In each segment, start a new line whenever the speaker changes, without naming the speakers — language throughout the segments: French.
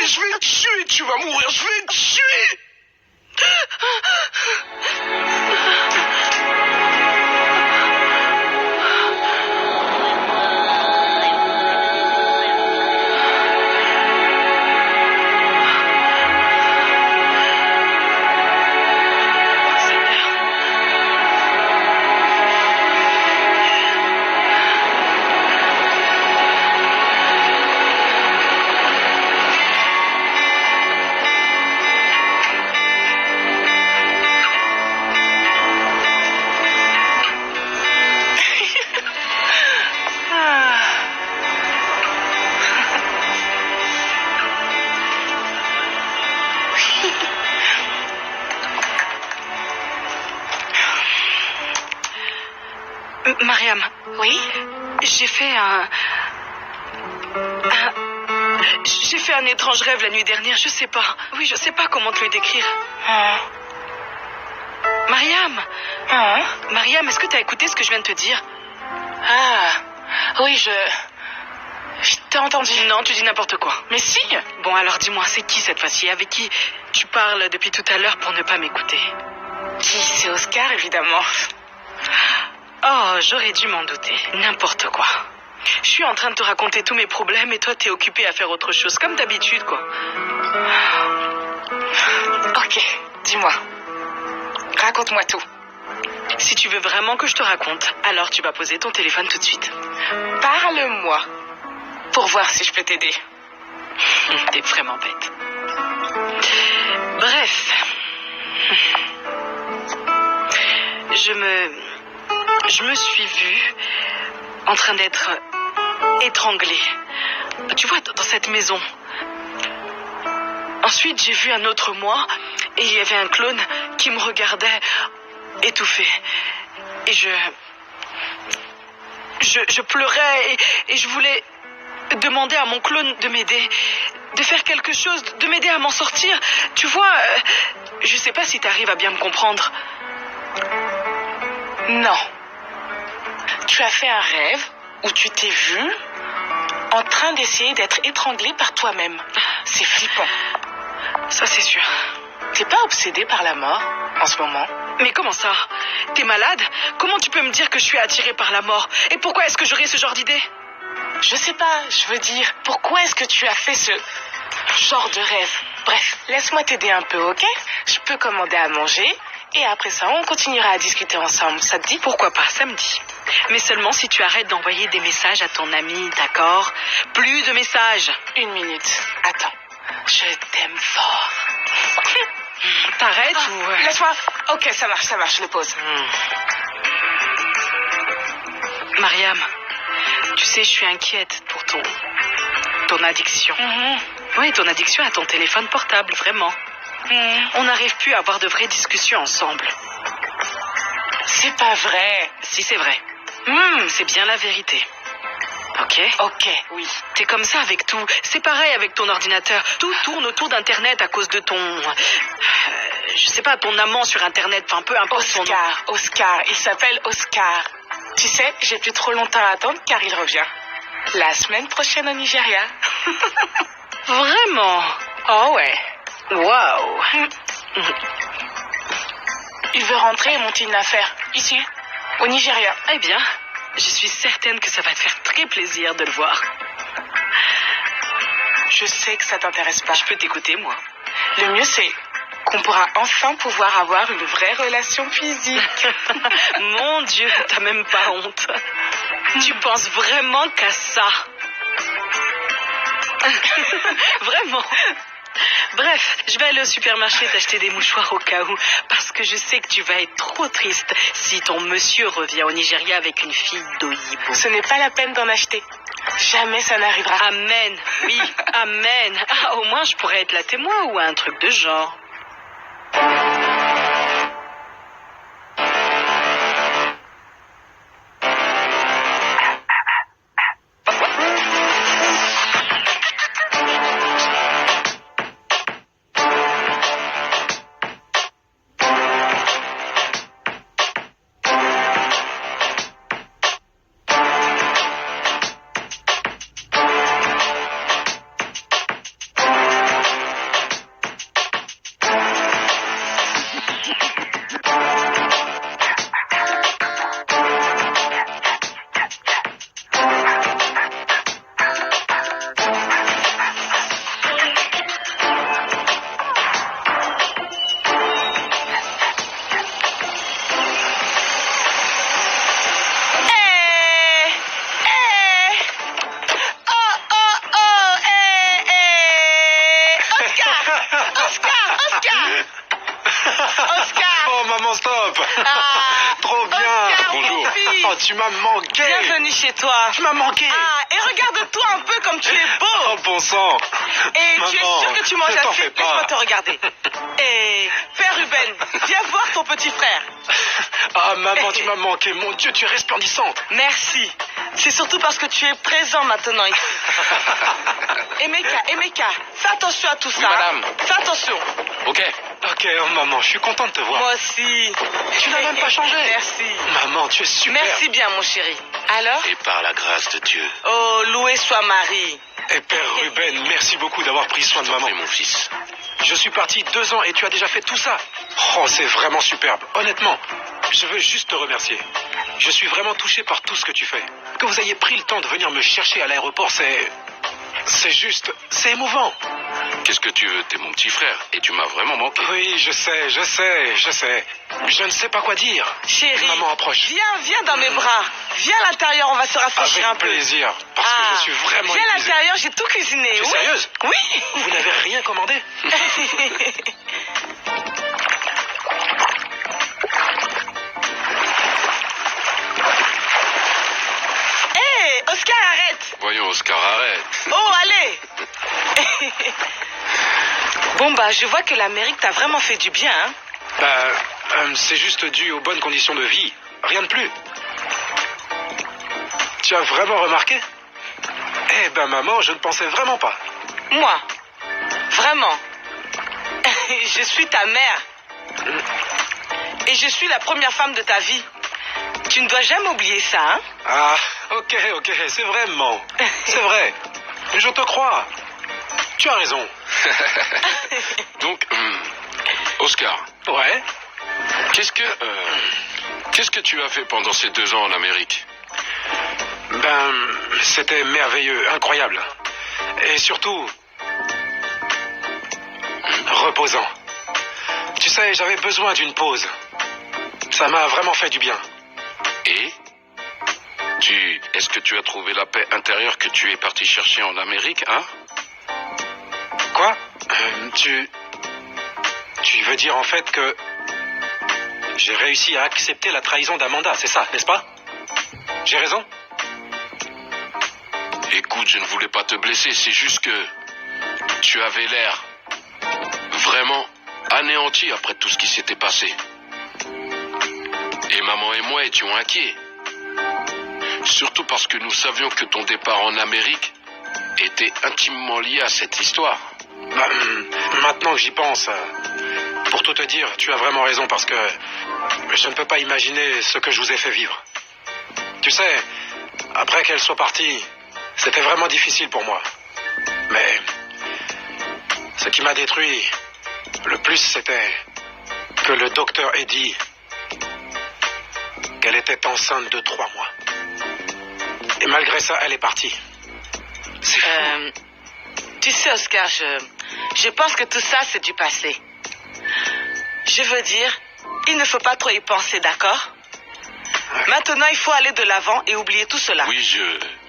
je vais te tuer, tu vas mourir, je vais te tuer.
Mariam.
Oui?
J'ai fait un étrange rêve la nuit dernière, je sais pas. Oui, je sais pas comment te le décrire. Mariam. Mariam, est-ce que t'as écouté ce que je viens de te dire?
Oui, je t'ai entendu.
Non, tu dis n'importe quoi.
Mais si.
Bon, alors dis-moi, c'est qui cette fois-ci? Avec qui tu parles depuis tout à l'heure pour ne pas m'écouter?
Qui? C'est Oscar, évidemment.
Oh, j'aurais dû m'en douter. N'importe quoi. Je suis en train de te raconter tous mes problèmes et toi t'es occupé à faire autre chose, comme d'habitude, quoi.
Ok, dis-moi. Raconte-moi tout.
Si tu veux vraiment que je te raconte, alors tu vas poser ton téléphone tout de suite.
Parle-moi. Pour voir si je peux t'aider.
T'es vraiment bête. Bref. Je me suis vue en train d'être étranglée. Tu vois, dans cette maison. Ensuite, j'ai vu un autre moi et il y avait un clone qui me regardait étouffé. Et je pleurais et je voulais demander à mon clone de m'aider, de faire quelque chose, de m'aider à m'en sortir. Tu vois, je sais pas si t'arrives à bien me comprendre.
Non. Tu as fait un rêve où tu t'es vu en train d'essayer d'être étranglé par toi-même. C'est flippant.
Ça, c'est sûr.
T'es pas obsédé par la mort en ce moment?
Mais comment ça? T'es malade? Comment tu peux me dire que je suis attirée par la mort? Et pourquoi est-ce que j'aurais ce genre d'idée?
Je sais pas, je veux dire, pourquoi est-ce que tu as fait ce genre de rêve? Bref, laisse-moi t'aider un peu, ok? Je peux commander à manger et après ça, on continuera à discuter ensemble. Ça te dit?
Pourquoi pas, samedi. Mais seulement si tu arrêtes d'envoyer des messages à ton ami, d'accord? Plus de messages.
1 minute. Attends. Je t'aime fort.
T'arrêtes ou...
Laisse-moi. Ok, ça marche, je le pose.
Mariam, tu sais, je suis inquiète pour ton addiction. Oui, ton addiction à ton téléphone portable, vraiment. On n'arrive plus à avoir de vraies discussions ensemble.
C'est pas vrai.
Si, c'est vrai. C'est bien la vérité. Ok?
Ok, oui.
T'es comme ça avec tout. C'est pareil avec ton ordinateur. Tout tourne autour d'Internet à cause de ton... je sais pas, ton amant sur Internet. Enfin, peu importe son nom.
Oscar. Il s'appelle Oscar. Tu sais, j'ai plus trop longtemps à attendre car il revient. La semaine prochaine au Nigeria.
Vraiment?
Oh ouais.
Waouh.
Il veut rentrer et monter une affaire. Ici, au Nigeria.
Eh bien, je suis certaine que ça va te faire très plaisir de le voir.
Je sais que ça t'intéresse pas.
Je peux t'écouter, moi.
Le mieux, c'est qu'on pourra enfin pouvoir avoir une vraie relation physique.
Mon Dieu, t'as même pas honte. Tu penses vraiment qu'à ça? Vraiment? Bref, je vais aller au supermarché t'acheter des mouchoirs au cas où, parce que je sais que tu vas être trop triste si ton monsieur revient au Nigeria avec une fille d'Oyibo.
Ce n'est pas la peine d'en acheter. Jamais ça n'arrivera.
Amen, oui, amen. Ah, au moins je pourrais être la témoin ou un truc de genre.
maman, tu m'as manqué.
Bienvenue chez toi.
Tu m'as manqué.
Ah, et regarde-toi un peu comme tu es beau.
Oh, bon sang.
Et
Maman,
tu es sûr que tu manges
ne t'en
assez?
fais pas.
Laisse-moi te regarder. Et Père Ruben, viens voir ton petit frère.
Ah, maman, tu m'as manqué. Mon Dieu, tu es resplendissante.
Merci. C'est surtout parce que tu es présent maintenant ici. Emeka, fais attention à tout ça.
madame.
Fais attention.
Ok.
Ok, oh, maman, je suis content de te voir.
Moi aussi.
Tu n'as même pas changé.
Merci.
Maman, tu es super.
Merci bien, mon chéri. Alors?
Et par la grâce de Dieu,
Oh, loué soit Marie.
Et Père Ruben, merci beaucoup d'avoir pris soin de maman.
mon fils.
Je suis parti 2 ans et tu as déjà fait tout ça. Oh, c'est vraiment superbe. Honnêtement, je veux juste te remercier. Je suis vraiment touché par tout ce que tu fais. Que vous ayez pris le temps de venir me chercher à l'aéroport, c'est juste... C'est émouvant.
Qu'est-ce que tu veux? T'es mon petit frère et tu m'as vraiment manqué.
Oui, je sais. Je ne sais pas quoi dire.
Chérie,
Maman approche.
viens dans mes bras. Viens à l'intérieur, on va se rafraîchir un
Avec
peu.
plaisir, parce que je suis vraiment
Viens à
épuisé.
l'intérieur, j'ai tout cuisiné.
Tu es
Oui.
sérieuse?
Oui.
Vous n'avez rien commandé?
Hé, Oscar, arrête.
Voyons, Oscar, arrête.
Oh, allez. Bon, bah, je vois que l'Amérique t'a vraiment fait du bien, hein.
C'est juste dû aux bonnes conditions de vie. Rien de plus. Tu as vraiment remarqué? Eh ben maman, je ne pensais vraiment pas.
Moi, vraiment. Je suis ta mère. Et je suis la première femme de ta vie. Tu ne dois jamais oublier ça, hein.
Ah, ok, c'est vraiment. C'est vrai. Je te crois. Tu as raison.
Donc, Oscar,
Ouais.
qu'est-ce que tu as fait pendant ces 2 ans en Amérique?
C'était merveilleux, incroyable. Et surtout, reposant. Tu sais, j'avais besoin d'une pause. Ça m'a vraiment fait du bien.
Et est-ce que tu as trouvé la paix intérieure que tu es parti chercher en Amérique, hein?
Quoi? Tu veux dire en fait que j'ai réussi à accepter la trahison d'Amanda, c'est ça, n'est-ce pas? J'ai raison?
Écoute, je ne voulais pas te blesser, c'est juste que tu avais l'air vraiment anéanti après tout ce qui s'était passé. Et maman et moi étions inquiets. Surtout parce que nous savions que ton départ en Amérique était intimement lié à cette histoire.
Maintenant que j'y pense, pour tout te dire, tu as vraiment raison parce que je ne peux pas imaginer ce que je vous ai fait vivre. Tu sais, après qu'elle soit partie, c'était vraiment difficile pour moi. Mais ce qui m'a détruit le plus, c'était que le docteur ait dit qu'elle était enceinte de 3 mois. Et malgré ça, elle est partie. C'est fou.
Tu sais, Oscar, je pense que tout ça, c'est du passé. Je veux dire, il ne faut pas trop y penser, d'accord? Maintenant, il faut aller de l'avant et oublier tout cela.
Oui,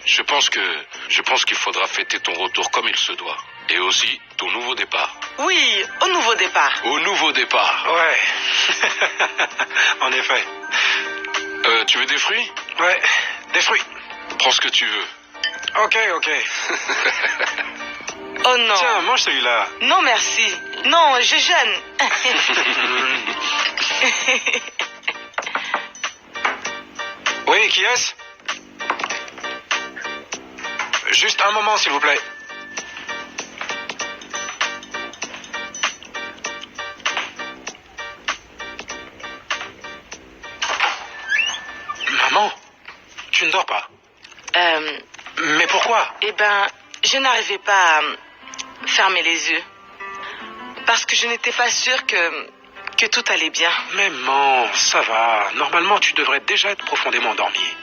je pense qu'il faudra fêter ton retour comme il se doit. Et aussi ton nouveau départ.
Oui, au nouveau départ.
Au nouveau départ.
Ouais. En effet.
Tu veux des fruits?
Ouais, des fruits.
Prends ce que tu veux.
Ok.
Oh non.
Tiens, mange celui-là.
Non, merci. Non, je jeûne.
Oui, qui est-ce? Juste un moment, s'il vous plaît. Maman, tu ne dors pas. Mais pourquoi?
Eh ben, je n'arrivais pas à fermer les yeux. Parce que je n'étais pas sûre que tout allait bien.
Mais maman, ça va. Normalement, tu devrais déjà être profondément endormie.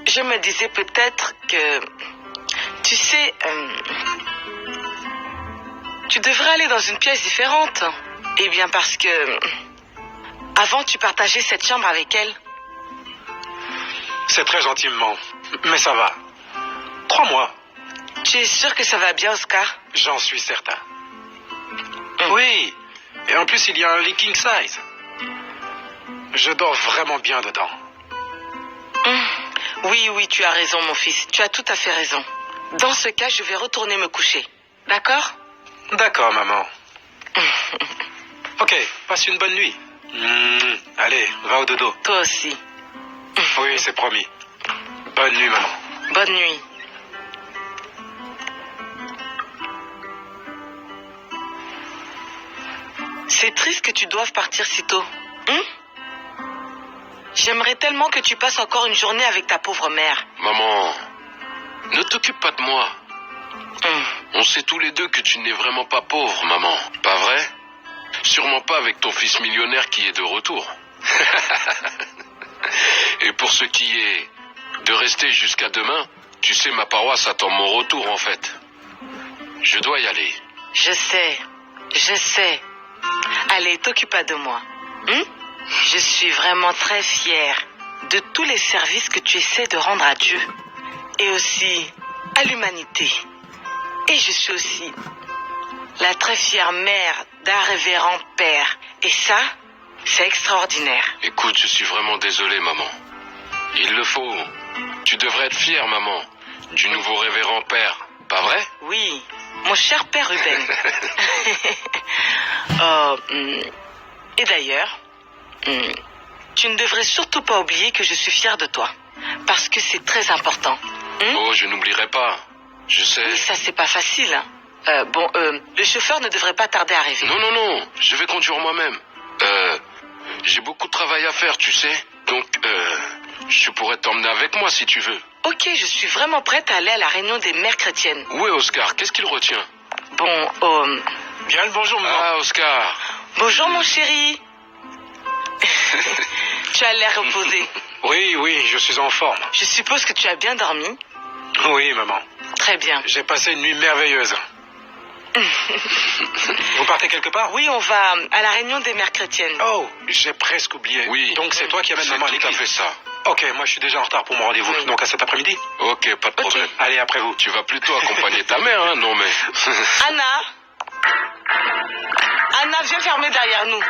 Je me disais peut-être que... Tu sais, tu devrais aller dans une pièce différente. Eh bien, parce que... Avant, tu partageais cette chambre avec elle.
C'est très gentiment, mais ça va. 3 mois.
Tu es sûr que ça va bien, Oscar?
J'en suis certain. Oui, et en plus il y a un lit king size. Je dors vraiment bien dedans.
Oui, tu as raison, mon fils. Tu as tout à fait raison. Dans ce cas, je vais retourner me coucher. D'accord?
D'accord, maman. Ok, passe une bonne nuit. Allez, va au dodo.
Toi aussi.
Oui, c'est promis. Bonne nuit, maman.
Bonne nuit. C'est triste que tu doives partir si tôt. J'aimerais tellement que tu passes encore une journée avec ta pauvre mère.
Maman, ne t'occupe pas de moi. On sait tous les deux que tu n'es vraiment pas pauvre, maman. Pas vrai? Sûrement pas avec ton fils millionnaire qui est de retour. Et pour ce qui est de rester jusqu'à demain, tu sais, ma paroisse attend mon retour en fait. Je dois y aller.
Je sais. Allez, t'occupe pas de moi. Je suis vraiment très fière de tous les services que tu essaies de rendre à Dieu et aussi à l'humanité. Et je suis aussi la très fière mère d'un révérend père. Et ça, c'est extraordinaire.
Écoute, je suis vraiment désolé, maman. Il le faut. Tu devrais être fière, maman, du nouveau révérend père. Pas vrai?
Oui, mon cher père Ruben. Et d'ailleurs, tu ne devrais surtout pas oublier que je suis fière de toi. Parce que c'est très important.
Oh, je n'oublierai pas. Je sais.
Oui, ça c'est pas facile. Le chauffeur ne devrait pas tarder à arriver.
Non, je vais conduire moi-même. J'ai beaucoup de travail à faire, tu sais. Donc, je pourrais t'emmener avec moi si tu veux.
Ok, je suis vraiment prête à aller à la réunion des mères chrétiennes.
Où est Oscar? Qu'est-ce qu'il retient?
Bien le bonjour, maman.
Ah, Oscar.
Bonjour, mon chéri. Tu as l'air reposé.
Oui, je suis en forme.
Je suppose que tu as bien dormi.
Oui, maman.
Très bien.
J'ai passé une nuit merveilleuse. Vous partez quelque part?
Oui, on va à la réunion des mères chrétiennes.
Oh, j'ai presque oublié.
Oui.
Donc c'est toi qui amènes
C'est
maman à
tout à
l'église.
fait ça.
Ok, moi je suis déjà en retard pour mon rendez-vous.
Oui.
Donc à cet après-midi?
Ok, pas de problème.
Allez, après vous.
Tu vas plutôt accompagner ta mère, hein? Non, mais...
Anna, viens fermer derrière nous.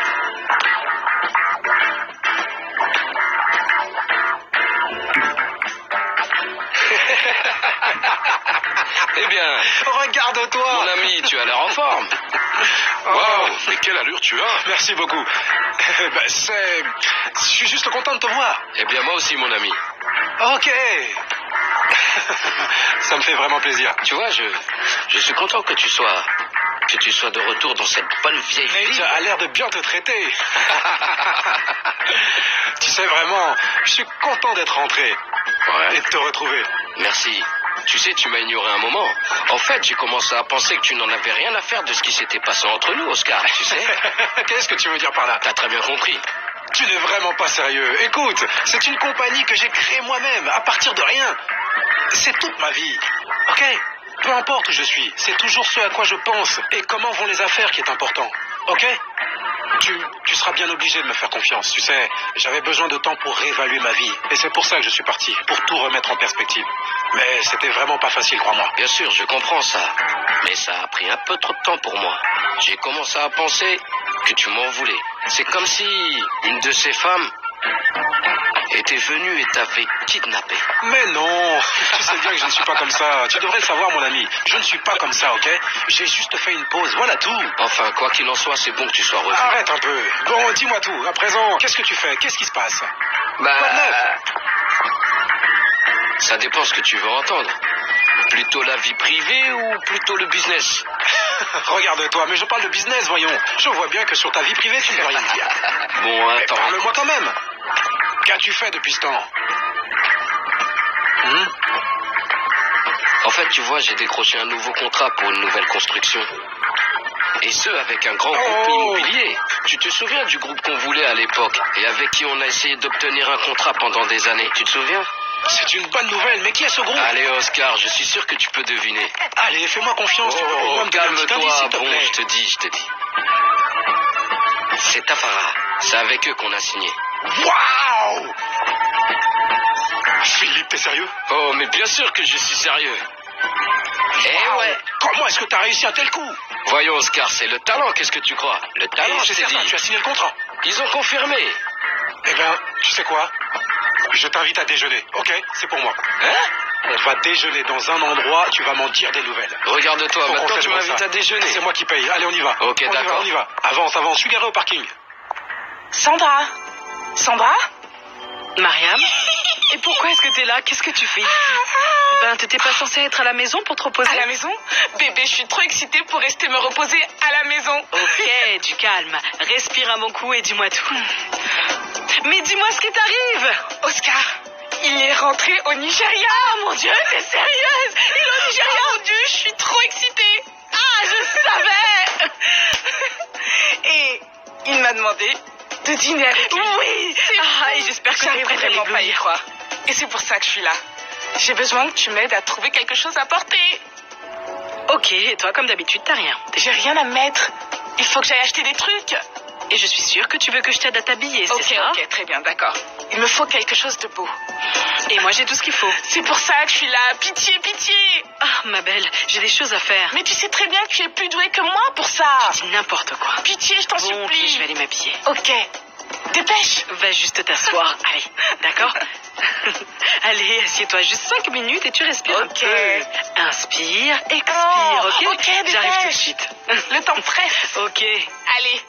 Eh bien,
regarde-toi.
mon ami, tu as l'air en forme. Waouh, mais quelle allure tu as.
Merci beaucoup. Je suis juste content de te voir.
Eh bien, moi aussi, mon ami.
Ok. Ça me fait vraiment plaisir.
Tu vois, je suis content que tu sois de retour dans cette bonne vieille
Mais
ville.
tu as l'air de bien te traiter. Tu sais, vraiment, je suis content d'être rentré
Ouais,
et de te retrouver.
merci. Tu sais, tu m'as ignoré un moment. En fait, j'ai commencé à penser que tu n'en avais rien à faire de ce qui s'était passé entre nous, Oscar, tu sais.
Qu'est-ce que tu veux dire par là?
T'as très bien compris.
Tu n'es vraiment pas sérieux. Écoute, c'est une compagnie que j'ai créée moi-même, à partir de rien. C'est toute ma vie, ok? Peu importe où je suis, c'est toujours ce à quoi je pense et comment vont les affaires qui est important, ok? Tu seras bien obligé de me faire confiance, tu sais. J'avais besoin de temps pour réévaluer ma vie et c'est pour ça que je suis parti, pour tout remettre en perspective. Mais c'était vraiment pas facile, crois-moi.
Bien sûr, je comprends ça. Mais ça a pris un peu trop de temps pour moi. J'ai commencé à penser que tu m'en voulais. C'est comme si une de ces femmes était venue et t'avait kidnappé.
Mais non, tu sais bien que je ne suis pas comme ça. Tu devrais le savoir, mon ami. Je ne suis pas comme ça, ok? J'ai juste fait une pause, voilà tout.
Enfin, quoi qu'il en soit, c'est bon que tu sois revenu.
Arrête un peu. Bon, dis-moi tout. À présent, qu'est-ce que tu fais? Qu'est-ce qui se passe?
Bah,
Quoi de neuf?
ça dépend ce que tu veux entendre. Plutôt la vie privée ou plutôt le business?
Regarde-toi, mais je parle de business, voyons. Je vois bien que sur ta vie privée, tu ne peux rien dire.
Bon,
Mais
attends.
parle-moi quand même. Qu'as-tu fait depuis ce temps?
En fait, tu vois, j'ai décroché un nouveau contrat pour une nouvelle construction. Et ce, avec un grand groupe immobilier. Tu te souviens du groupe qu'on voulait à l'époque et avec qui on a essayé d'obtenir un contrat pendant des années? Tu te souviens?
C'est une bonne nouvelle, mais qui est ce groupe?
Allez, Oscar, je suis sûr que tu peux deviner.
Allez, fais-moi confiance. Tu peux au moins me donner un petit indice,
calme-toi.
s'il te
Bon,
plaît.
je te dis. C'est Tafara. C'est avec eux qu'on a signé.
Waouh! Philippe, t'es sérieux?
Oh, mais bien sûr que je suis sérieux. Eh
Waouh.
ouais.
Comment est-ce que t'as réussi un tel coup?
Voyons, Oscar, c'est le talent, qu'est-ce que tu crois? Le talent,
Et
je
c'est
t'ai
certain,
dit.
tu as signé le contrat.
Ils ont confirmé.
Eh bien, tu sais quoi? Je t'invite à déjeuner, ok? C'est pour moi.
Hein?
On va déjeuner dans un endroit, tu vas m'en dire des nouvelles.
Regarde-toi,
Faut
maintenant
qu'on
tu
célèbre
m'invites
ça.
à déjeuner.
C'est moi qui paye. Allez, on y va.
Ok, d'accord.
On y va. Avance, avance. Je suis garé au parking.
Sandra? Sandra?
Mariam? Et pourquoi est-ce que t'es là? Qu'est-ce que tu fais ici? Ben, t'étais pas censée être à la maison pour te reposer?
À la maison? Bébé, je suis trop excitée pour rester me reposer à la maison.
Ok, du calme. Respire un bon coup et dis-moi tout. Mais dis-moi ce qui t'arrive!
Oscar, il est rentré au Nigeria.
Oh mon Dieu, t'es sérieuse? Il est au Nigeria?
Oh mon Dieu, je suis trop excitée.
Ah, je savais!
Et il m'a demandé de dîner avec lui.
Oui! Ah, et j'espère que t'es
J'arrive
prête à
vraiment pas à y
l'éblouir.
croire. Et c'est pour ça que je suis là. J'ai besoin que tu m'aides à trouver quelque chose à porter.
Ok, et toi, comme d'habitude, t'as rien.
J'ai rien à mettre. Il faut que j'aille acheter des trucs.
Et je suis sûre que tu veux que je t'aide à t'habiller,
Ok,
c'est ça?
ok, très bien, d'accord. Il me faut quelque chose de beau.
Et moi, j'ai tout ce qu'il faut.
C'est pour ça que je suis là. Pitié, pitié.
Ah, ma belle, j'ai des choses à faire.
Mais tu sais très bien que tu es plus douée que moi pour ça.
Dis n'importe quoi.
Pitié, je t'en
Bon, ok,
supplie.
je vais aller m'habiller.
Ok. Dépêche.
Va juste t'asseoir. Allez, d'accord? Allez, assieds-toi juste 5 minutes et tu respires un
Ok.
peu. Inspire, expire,
Oh,
ok?
ok, dépêche.
J'arrive tout de suite.
Le temps presse.
Ok.
Allez.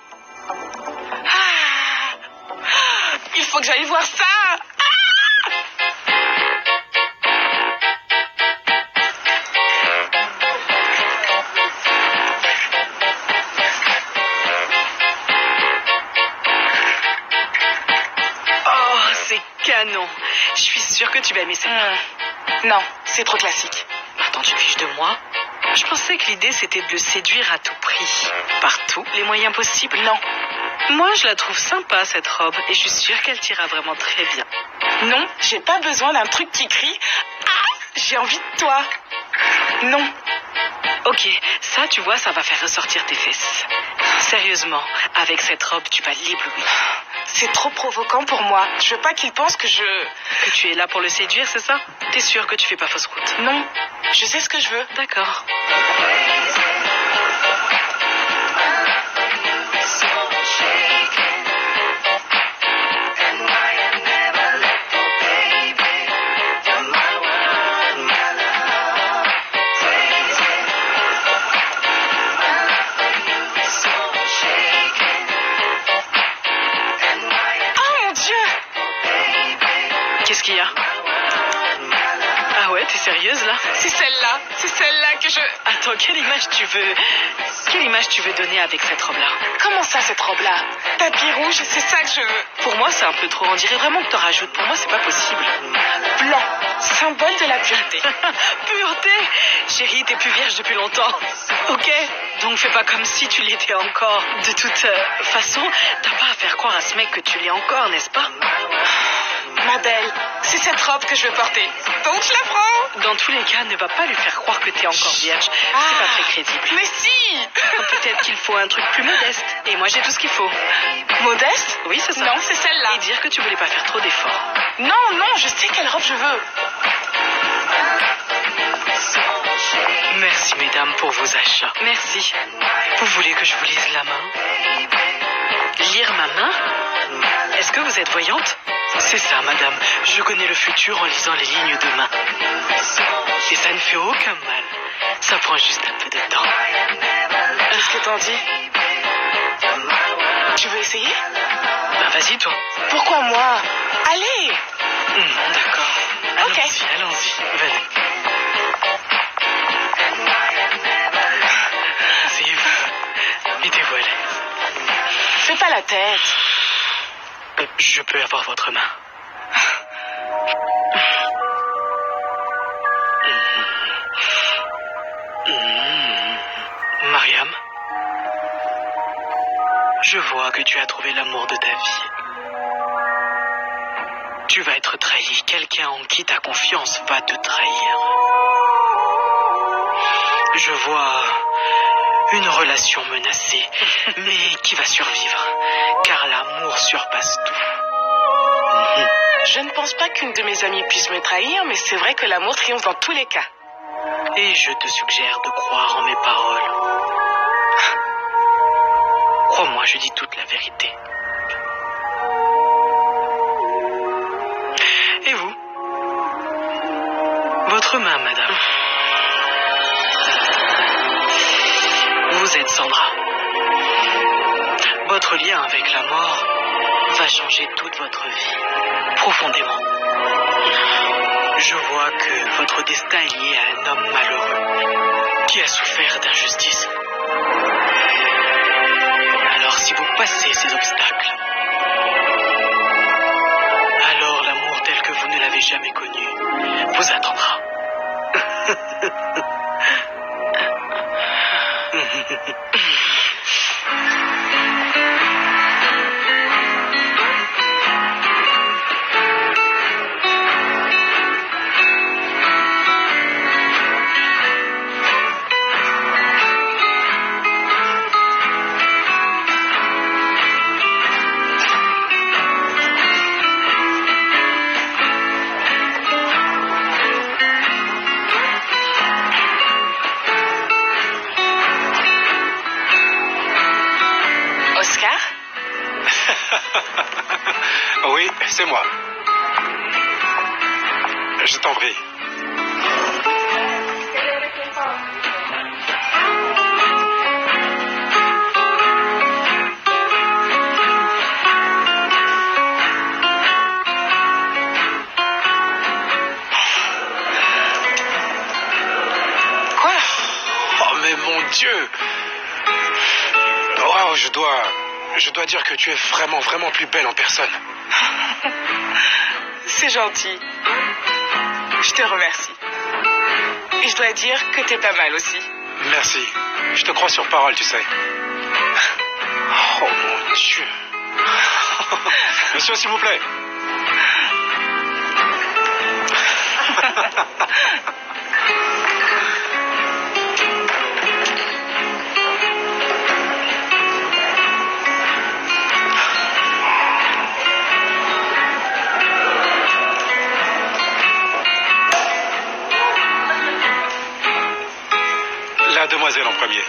Ah. Il faut que j'aille voir ça.
Oh, c'est canon. Je suis sûre que tu vas aimer ça.
Non, c'est trop classique.
Attends, tu fiches de moi? Je pensais que l'idée c'était de le séduire à tout prix. Par tous les moyens possibles.
Non.
Moi, je la trouve sympa cette robe et je suis sûre qu'elle t'ira vraiment très bien.
Non, j'ai pas besoin d'un truc qui crie. Ah, j'ai envie de toi. Non.
Ok, ça tu vois, ça va faire ressortir tes fesses. Sérieusement, avec cette robe, tu vas l'éblouir.
C'est trop provoquant pour moi. Je veux pas qu'il pense que je...
Que tu es là pour le séduire, c'est ça? T'es sûre que tu fais pas fausse route?
Non, je sais ce que je veux.
D'accord.
Oh mon Dieu.
Qu'est-ce qu'il y a? Ah ouais, t'es sérieuse là?
C'est celle-là que je...
Attends, quelle image tu veux donner avec cette robe-là?
Comment ça, cette robe-là? Tapis rouge, c'est ça que je veux.
Pour moi, c'est un peu trop. On dirait vraiment que t'en rajoutes. Pour moi, c'est pas possible.
Blanc, symbole de la pureté.
Pureté! Chérie, t'es plus vierge depuis longtemps. Ok? Donc fais pas comme si tu l'étais encore. De toute façon, t'as pas à faire croire à ce mec que tu l'es encore, n'est-ce pas?
Ma belle, c'est cette robe que je veux porter. Donc je la prends.
Dans tous les cas, ne va pas lui faire croire que t'es encore vierge. C'est pas très crédible.
Mais si.
Peut-être qu'il faut un truc plus modeste. Et moi, j'ai tout ce qu'il faut.
Modeste?
Oui, c'est ça.
Non, c'est celle-là.
Et dire que tu voulais pas faire trop d'efforts.
Non, je sais quelle robe je veux.
Merci, mesdames, pour vos achats. Merci. Vous voulez que je vous lise la main? Lire ma main? Est-ce que vous êtes voyante? C'est ça, madame. Je connais le futur en lisant les lignes de main. Et ça ne fait aucun mal. Ça prend juste un peu de temps.
Qu'est-ce que t'en dis? Tu veux essayer?
Ben vas-y, toi.
Pourquoi moi? Allez.
D'accord.
Ok.
Allons-y. Venez. Asseyez-vous. Et dévoilez.
Fais pas la tête.
Je peux avoir votre main. Mariam, je vois que tu as trouvé l'amour de ta vie. Tu vas être trahi. Quelqu'un en qui ta confiance va te trahir. Je vois une relation menacée, mais qui va survivre, car l'amour surpasse tout.
Je ne pense pas qu'une de mes amies puisse me trahir, mais c'est vrai que l'amour triomphe dans tous les cas.
Et je te suggère de croire en mes paroles. Crois-moi, je dis toute la vérité. votre main, madame. Vous êtes Sandra. Votre lien avec la mort va changer toute votre vie, profondément. Je vois que votre destin est lié à un homme malheureux qui a souffert d'injustice. Alors si vous passez ces obstacles, alors l'amour tel que vous ne l'avez jamais connu vous attendra.
Oscar?
Oui, c'est moi. Je t'en prie.
Quoi?
Oh, mais mon Dieu! Waouh, je dois dire que tu es vraiment, vraiment plus belle en personne.
C'est gentil. Je te remercie. Et je dois dire que t'es pas mal aussi.
Merci. Je te crois sur parole, tu sais. Oh mon Dieu. Monsieur, s'il vous plaît. La demoiselle en premier.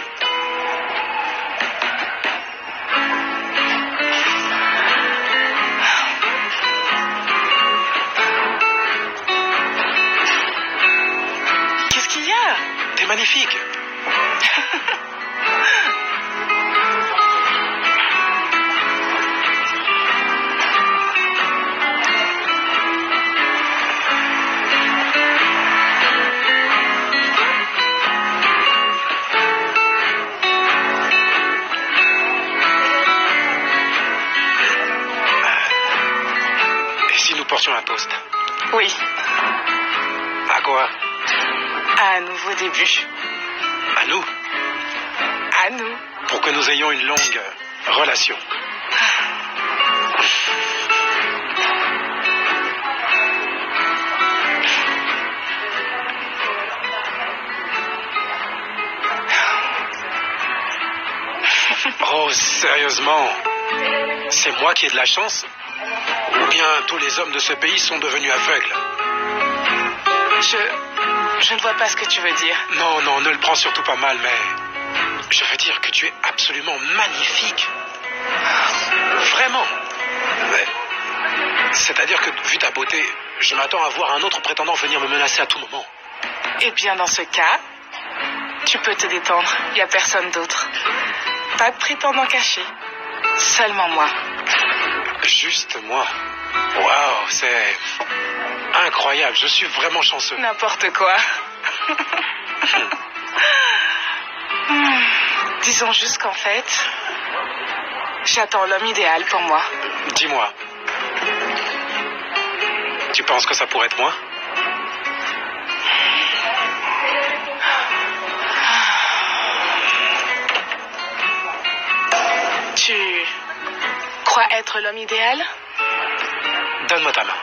Qu'est-ce qu'il y a?
T'es magnifique. Et si nous portions un toast?
Oui,
À quoi?
à un nouveau début.
À nous?
À nous.
Pour que nous ayons une longue relation. Oh, sérieusement? C'est moi qui ai de la chance? Ou bien tous les hommes de ce pays sont devenus aveugles?
Je ne vois pas ce que tu veux dire.
Non, non, ne le prends surtout pas mal, mais je veux dire que tu es absolument magnifique. Vraiment. Mais c'est-à-dire que, vu ta beauté, je m'attends à voir un autre prétendant venir me menacer à tout moment.
Eh bien, dans ce cas, tu peux te détendre. Il n'y a personne d'autre. Pas de prétendant caché. Seulement moi.
Juste moi. Waouh, c'est incroyable. Je suis vraiment chanceux.
N'importe quoi. Disons juste qu'en fait, j'attends l'homme idéal pour moi.
Dis-moi. Tu penses que ça pourrait être moi?
Tu crois être l'homme idéal?
Donne-moi ta main.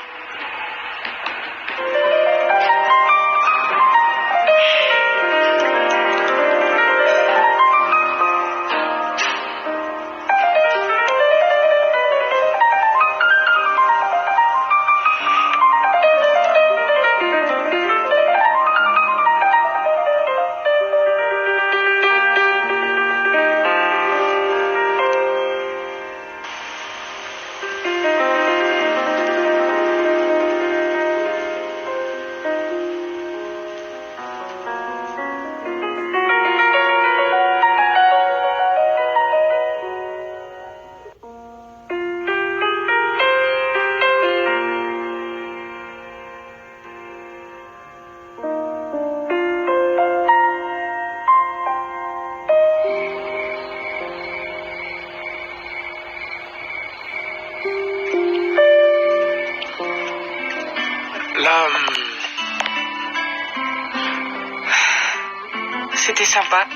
C'était sympa.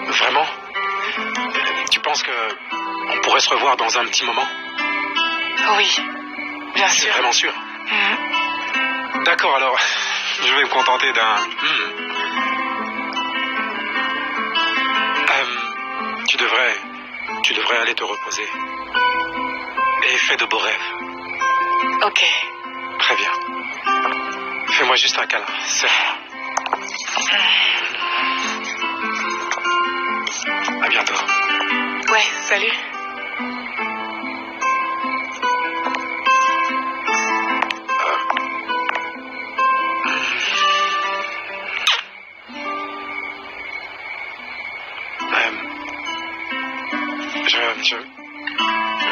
Vraiment? Tu penses que on pourrait se revoir dans un petit moment?
Oui, bien
C'est
sûr.
vraiment sûr?
Mhm.
D'accord, alors, je vais me contenter d'un... Tu devrais aller te reposer. Et fais de beaux rêves.
Ok.
Très bien. Fais-moi juste un câlin, c'est... À bientôt.
Ouais, salut.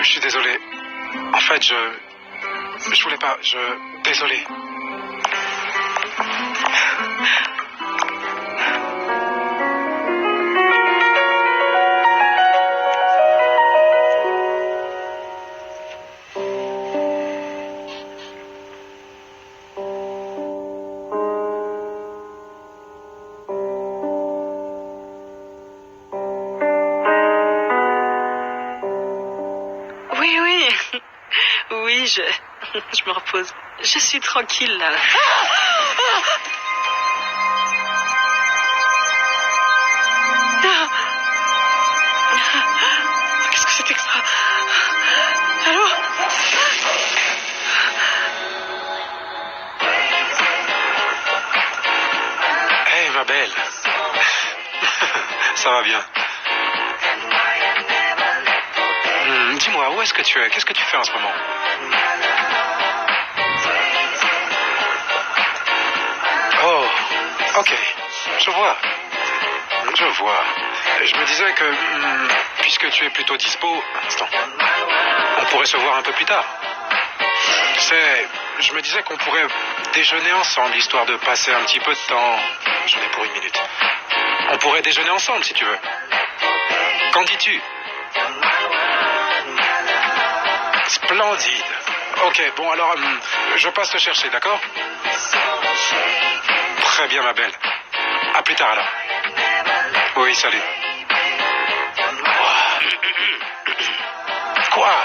Je suis désolé. En fait, je voulais pas. Désolé.
Oui, oui. Oui, je me repose. Je suis tranquille, là. Qu'est-ce que c'était que ça? Allô?
Hey, ma belle. Ça va bien. Dis-moi, où est-ce que tu es? Qu'est-ce que tu fais en ce moment? Oh, ok. Je vois. Je me disais que, puisque tu es plutôt dispo... Un instant. On pourrait se voir un peu plus tard. Tu sais, je me disais qu'on pourrait déjeuner ensemble, histoire de passer un petit peu de temps. J'en ai pour 1 minute. On pourrait déjeuner ensemble, si tu veux. Qu'en dis-tu? Splendide. Ok, bon alors, je passe te chercher, d'accord? Très bien, ma belle. À plus tard, alors. Oui, salut. Quoi?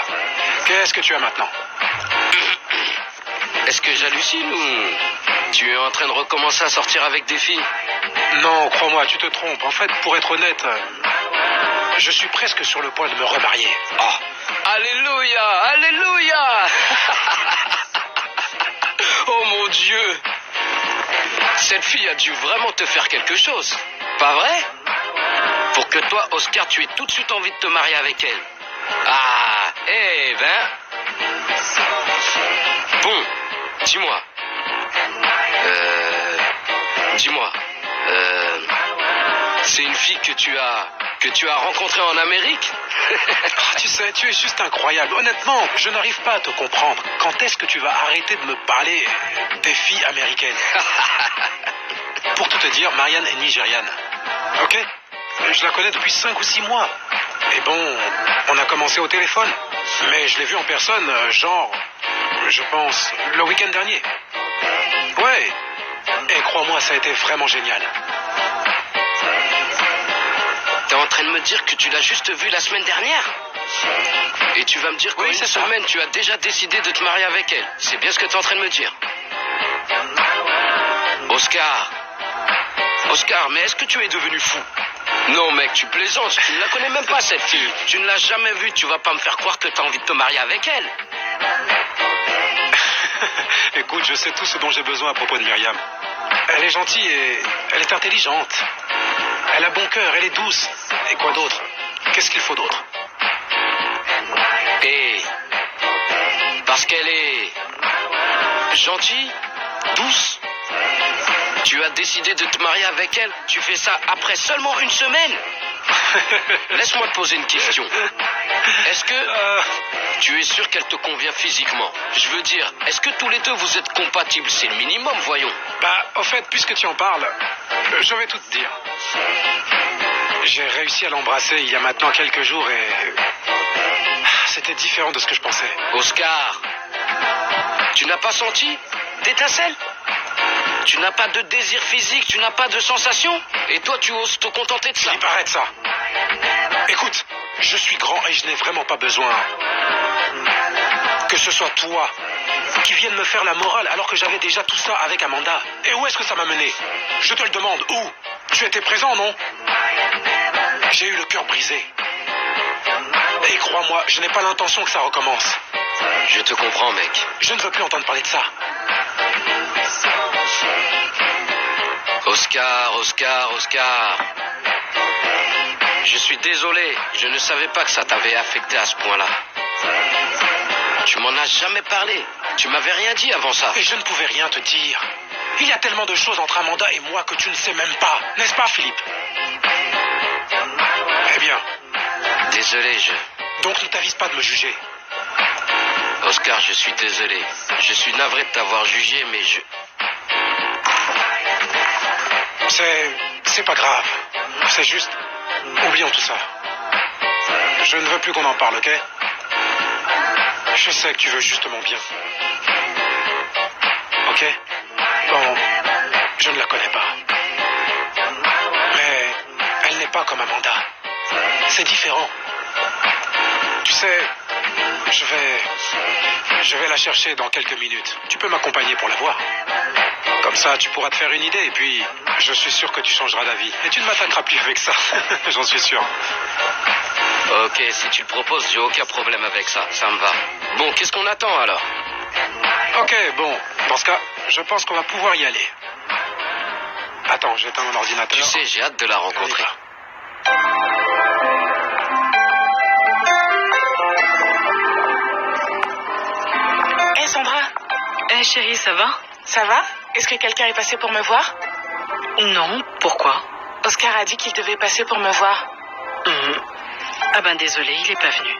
Qu'est-ce que tu as maintenant?
Est-ce que j'hallucine ou tu es en train de recommencer à sortir avec des filles?
Non, crois-moi, tu te trompes. En fait, pour être honnête, je suis presque sur le point de me remarier.
Oh, alléluia, alléluia. Oh mon Dieu. Cette fille a dû vraiment te faire quelque chose. Pas vrai? Pour que toi, Oscar, tu aies tout de suite envie de te marier avec elle. Ah, eh ben... Bon, dis-moi. Dis-moi. C'est une fille que tu as rencontrée en Amérique?
Tu sais, tu es juste incroyable. Honnêtement, je n'arrive pas à te comprendre. Quand est-ce que tu vas arrêter de me parler des filles américaines? Pour tout te dire, Marianne est nigériane. Ok? Je la connais depuis 5 ou 6 mois. Et bon, on a commencé au téléphone. Mais je l'ai vue en personne, genre, je pense, le week-end dernier. Ouais. Et crois-moi, ça a été vraiment génial.
T'es en train de me dire que tu l'as juste vue la semaine dernière? Et tu vas me dire qu'en une semaine, tu as déjà décidé de te marier avec elle. C'est bien ce que tu es en train de me dire. Oscar, mais est-ce que tu es devenu fou? Non mec, tu plaisantes, tu ne la connais même pas cette fille. Tu ne l'as jamais vue, tu vas pas me faire croire que tu as envie de te marier avec elle.
Écoute, je sais tout ce dont j'ai besoin à propos de Myriam. Elle est gentille et elle est intelligente. Elle a bon cœur, elle est douce. Et quoi d'autre? Qu'est-ce qu'il faut d'autre?
Et parce qu'elle est gentille, douce, tu as décidé de te marier avec elle? Tu fais ça après seulement 1 semaine? Laisse-moi te poser une question. Est-ce que tu es sûr qu'elle te convient physiquement? Je veux dire, est-ce que tous les deux vous êtes compatibles? C'est le minimum, voyons.
Bah, au fait, puisque tu en parles, je vais tout te dire. J'ai réussi à l'embrasser il y a maintenant quelques jours et... c'était différent de ce que je pensais.
Oscar, tu n'as pas senti d'étincelle? Tu n'as pas de désir physique, tu n'as pas de sensation. Et toi, tu oses te contenter de ça.
Philippe, arrête ça. Écoute, je suis grand et je n'ai vraiment pas besoin que ce soit toi qui vienne me faire la morale alors que j'avais déjà tout ça avec Amanda. Et où est-ce que ça m'a mené? Je te le demande, où? Tu étais présent, non? J'ai eu le cœur brisé. Et crois-moi, je n'ai pas l'intention que ça recommence.
Je te comprends, mec.
Je ne veux plus entendre parler de ça.
Oscar, Oscar, Oscar. Je suis désolé, je ne savais pas que ça t'avait affecté à ce point-là. Tu m'en as jamais parlé. Tu m'avais rien dit avant ça.
Et je ne pouvais rien te dire. Il y a tellement de choses entre Amanda et moi que tu ne sais même pas. N'est-ce pas, Philippe? Eh bien.
Désolé,
Donc ne t'avise pas de me juger.
Oscar, je suis désolé. Je suis navré de t'avoir jugé, mais
C'est pas grave. C'est juste... Oublions tout ça. Je ne veux plus qu'on en parle, ok? Je sais que tu veux juste mon bien. Ok? Bon, je ne la connais pas. Mais elle n'est pas comme Amanda. C'est différent. Tu sais, je vais la chercher dans quelques minutes. Tu peux m'accompagner pour la voir. Comme ça, tu pourras te faire une idée et puis je suis sûr que tu changeras d'avis. Et tu ne m'attaqueras plus avec ça. J'en suis sûr.
Ok, si tu le proposes, j'ai aucun problème avec ça. Ça me va. Bon, qu'est-ce qu'on attend alors?
Ok, bon. Dans ce cas, je pense qu'on va pouvoir y aller. Attends, j'éteins mon ordinateur.
Tu sais, j'ai hâte de la rencontrer.
Hé Sandra.
Hé chérie, ça va?
Ça va? Est-ce que quelqu'un est passé pour me voir?
Non, pourquoi?
Oscar a dit qu'il devait passer pour me voir.
Ah ben désolé, il est pas venu.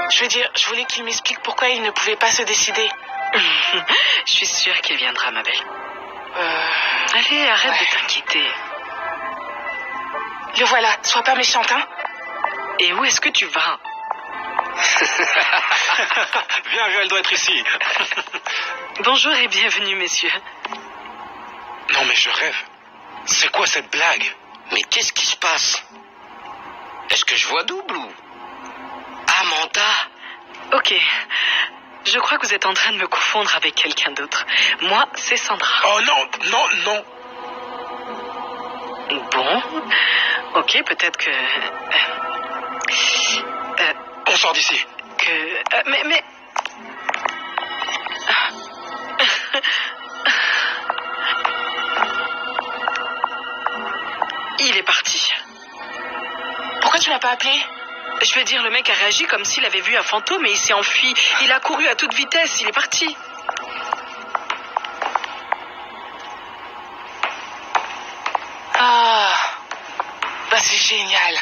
Je veux dire, je voulais qu'il m'explique pourquoi il ne pouvait pas se décider.
Je suis sûre qu'il viendra, ma belle. Allez, arrête de t'inquiéter.
Le voilà, sois pas méchante, hein?
Et où est-ce que tu vas?
Viens, elle doit être ici.
Bonjour et bienvenue, messieurs.
Non mais je rêve. C'est quoi cette blague?
Mais qu'est-ce qui se passe? Est-ce que je vois double ou... Amanda?
Ok. Je crois que vous êtes en train de me confondre avec quelqu'un d'autre. Moi, c'est Sandra.
Oh non, non, non.
Bon. Ok, peut-être que...
On sort d'ici.
Mais... Il est parti.
Pourquoi tu l'as pas appelé?
Je veux dire, le mec a réagi comme s'il avait vu un fantôme et il s'est enfui. Il a couru à toute vitesse, il est parti.
Ah, bah c'est génial.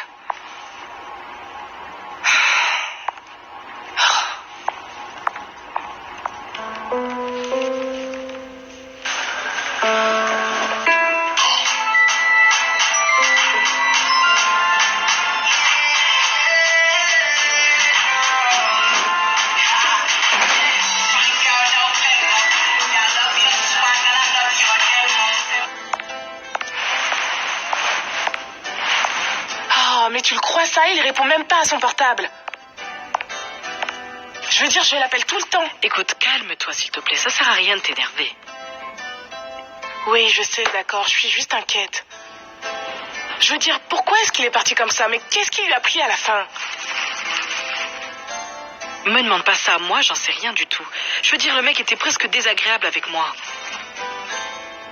Mais tu le crois ça? Il répond même pas à son portable. Je veux dire, je l'appelle tout le temps.
Écoute, calme-toi s'il te plaît, ça sert à rien de t'énerver.
Oui, je sais, d'accord, je suis juste inquiète. Je veux dire, pourquoi est-ce qu'il est parti comme ça? Mais qu'est-ce qui lui a pris à la fin?
Me demande pas ça à moi, j'en sais rien du tout. Je veux dire, le mec était presque désagréable avec moi.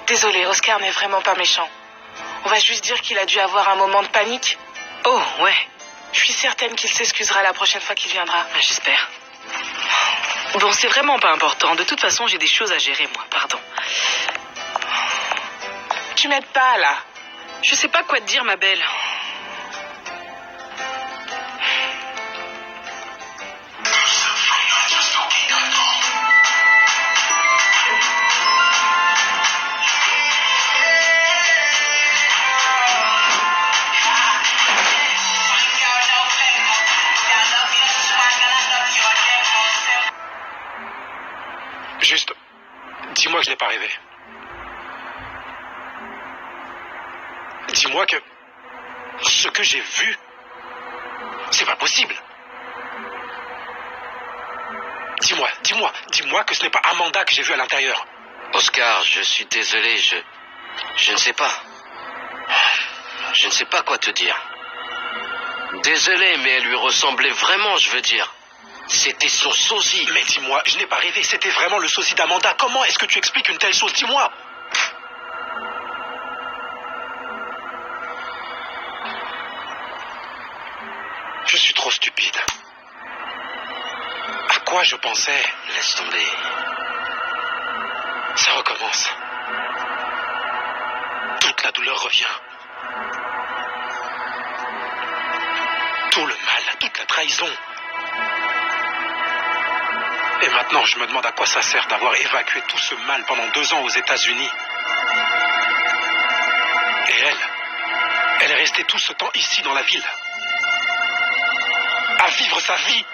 Désolée, Oscar n'est vraiment pas méchant. On va juste dire qu'il a dû avoir un moment de panique.
Oh, ouais.
Je suis certaine qu'il s'excusera la prochaine fois qu'il viendra.
J'espère. Bon, c'est vraiment pas important. De toute façon, j'ai des choses à gérer, moi. Pardon.
Tu m'aides pas, là.
Je sais pas quoi te dire, ma belle.
Juste, Dis-moi que je n'ai pas rêvé. Dis-moi que ce que j'ai vu, c'est pas possible. Dis-moi que ce n'est pas Amanda que j'ai vue à l'intérieur.
Oscar, je suis désolé, je ne sais pas. Je ne sais pas quoi te dire. Désolé, mais elle lui ressemblait vraiment, je veux dire. C'était son sosie.
Mais dis-moi, je n'ai pas rêvé, c'était vraiment le sosie d'Amanda. Comment est-ce que tu expliques une telle chose? Dis-moi. Je suis trop stupide. À quoi je pensais?
Laisse tomber.
Ça recommence. Toute la douleur revient. Tout le mal, toute la trahison. Et maintenant, je me demande à quoi ça sert d'avoir évacué tout ce mal pendant 2 ans aux États-Unis. Et elle est restée tout ce temps ici dans la ville. À vivre sa vie.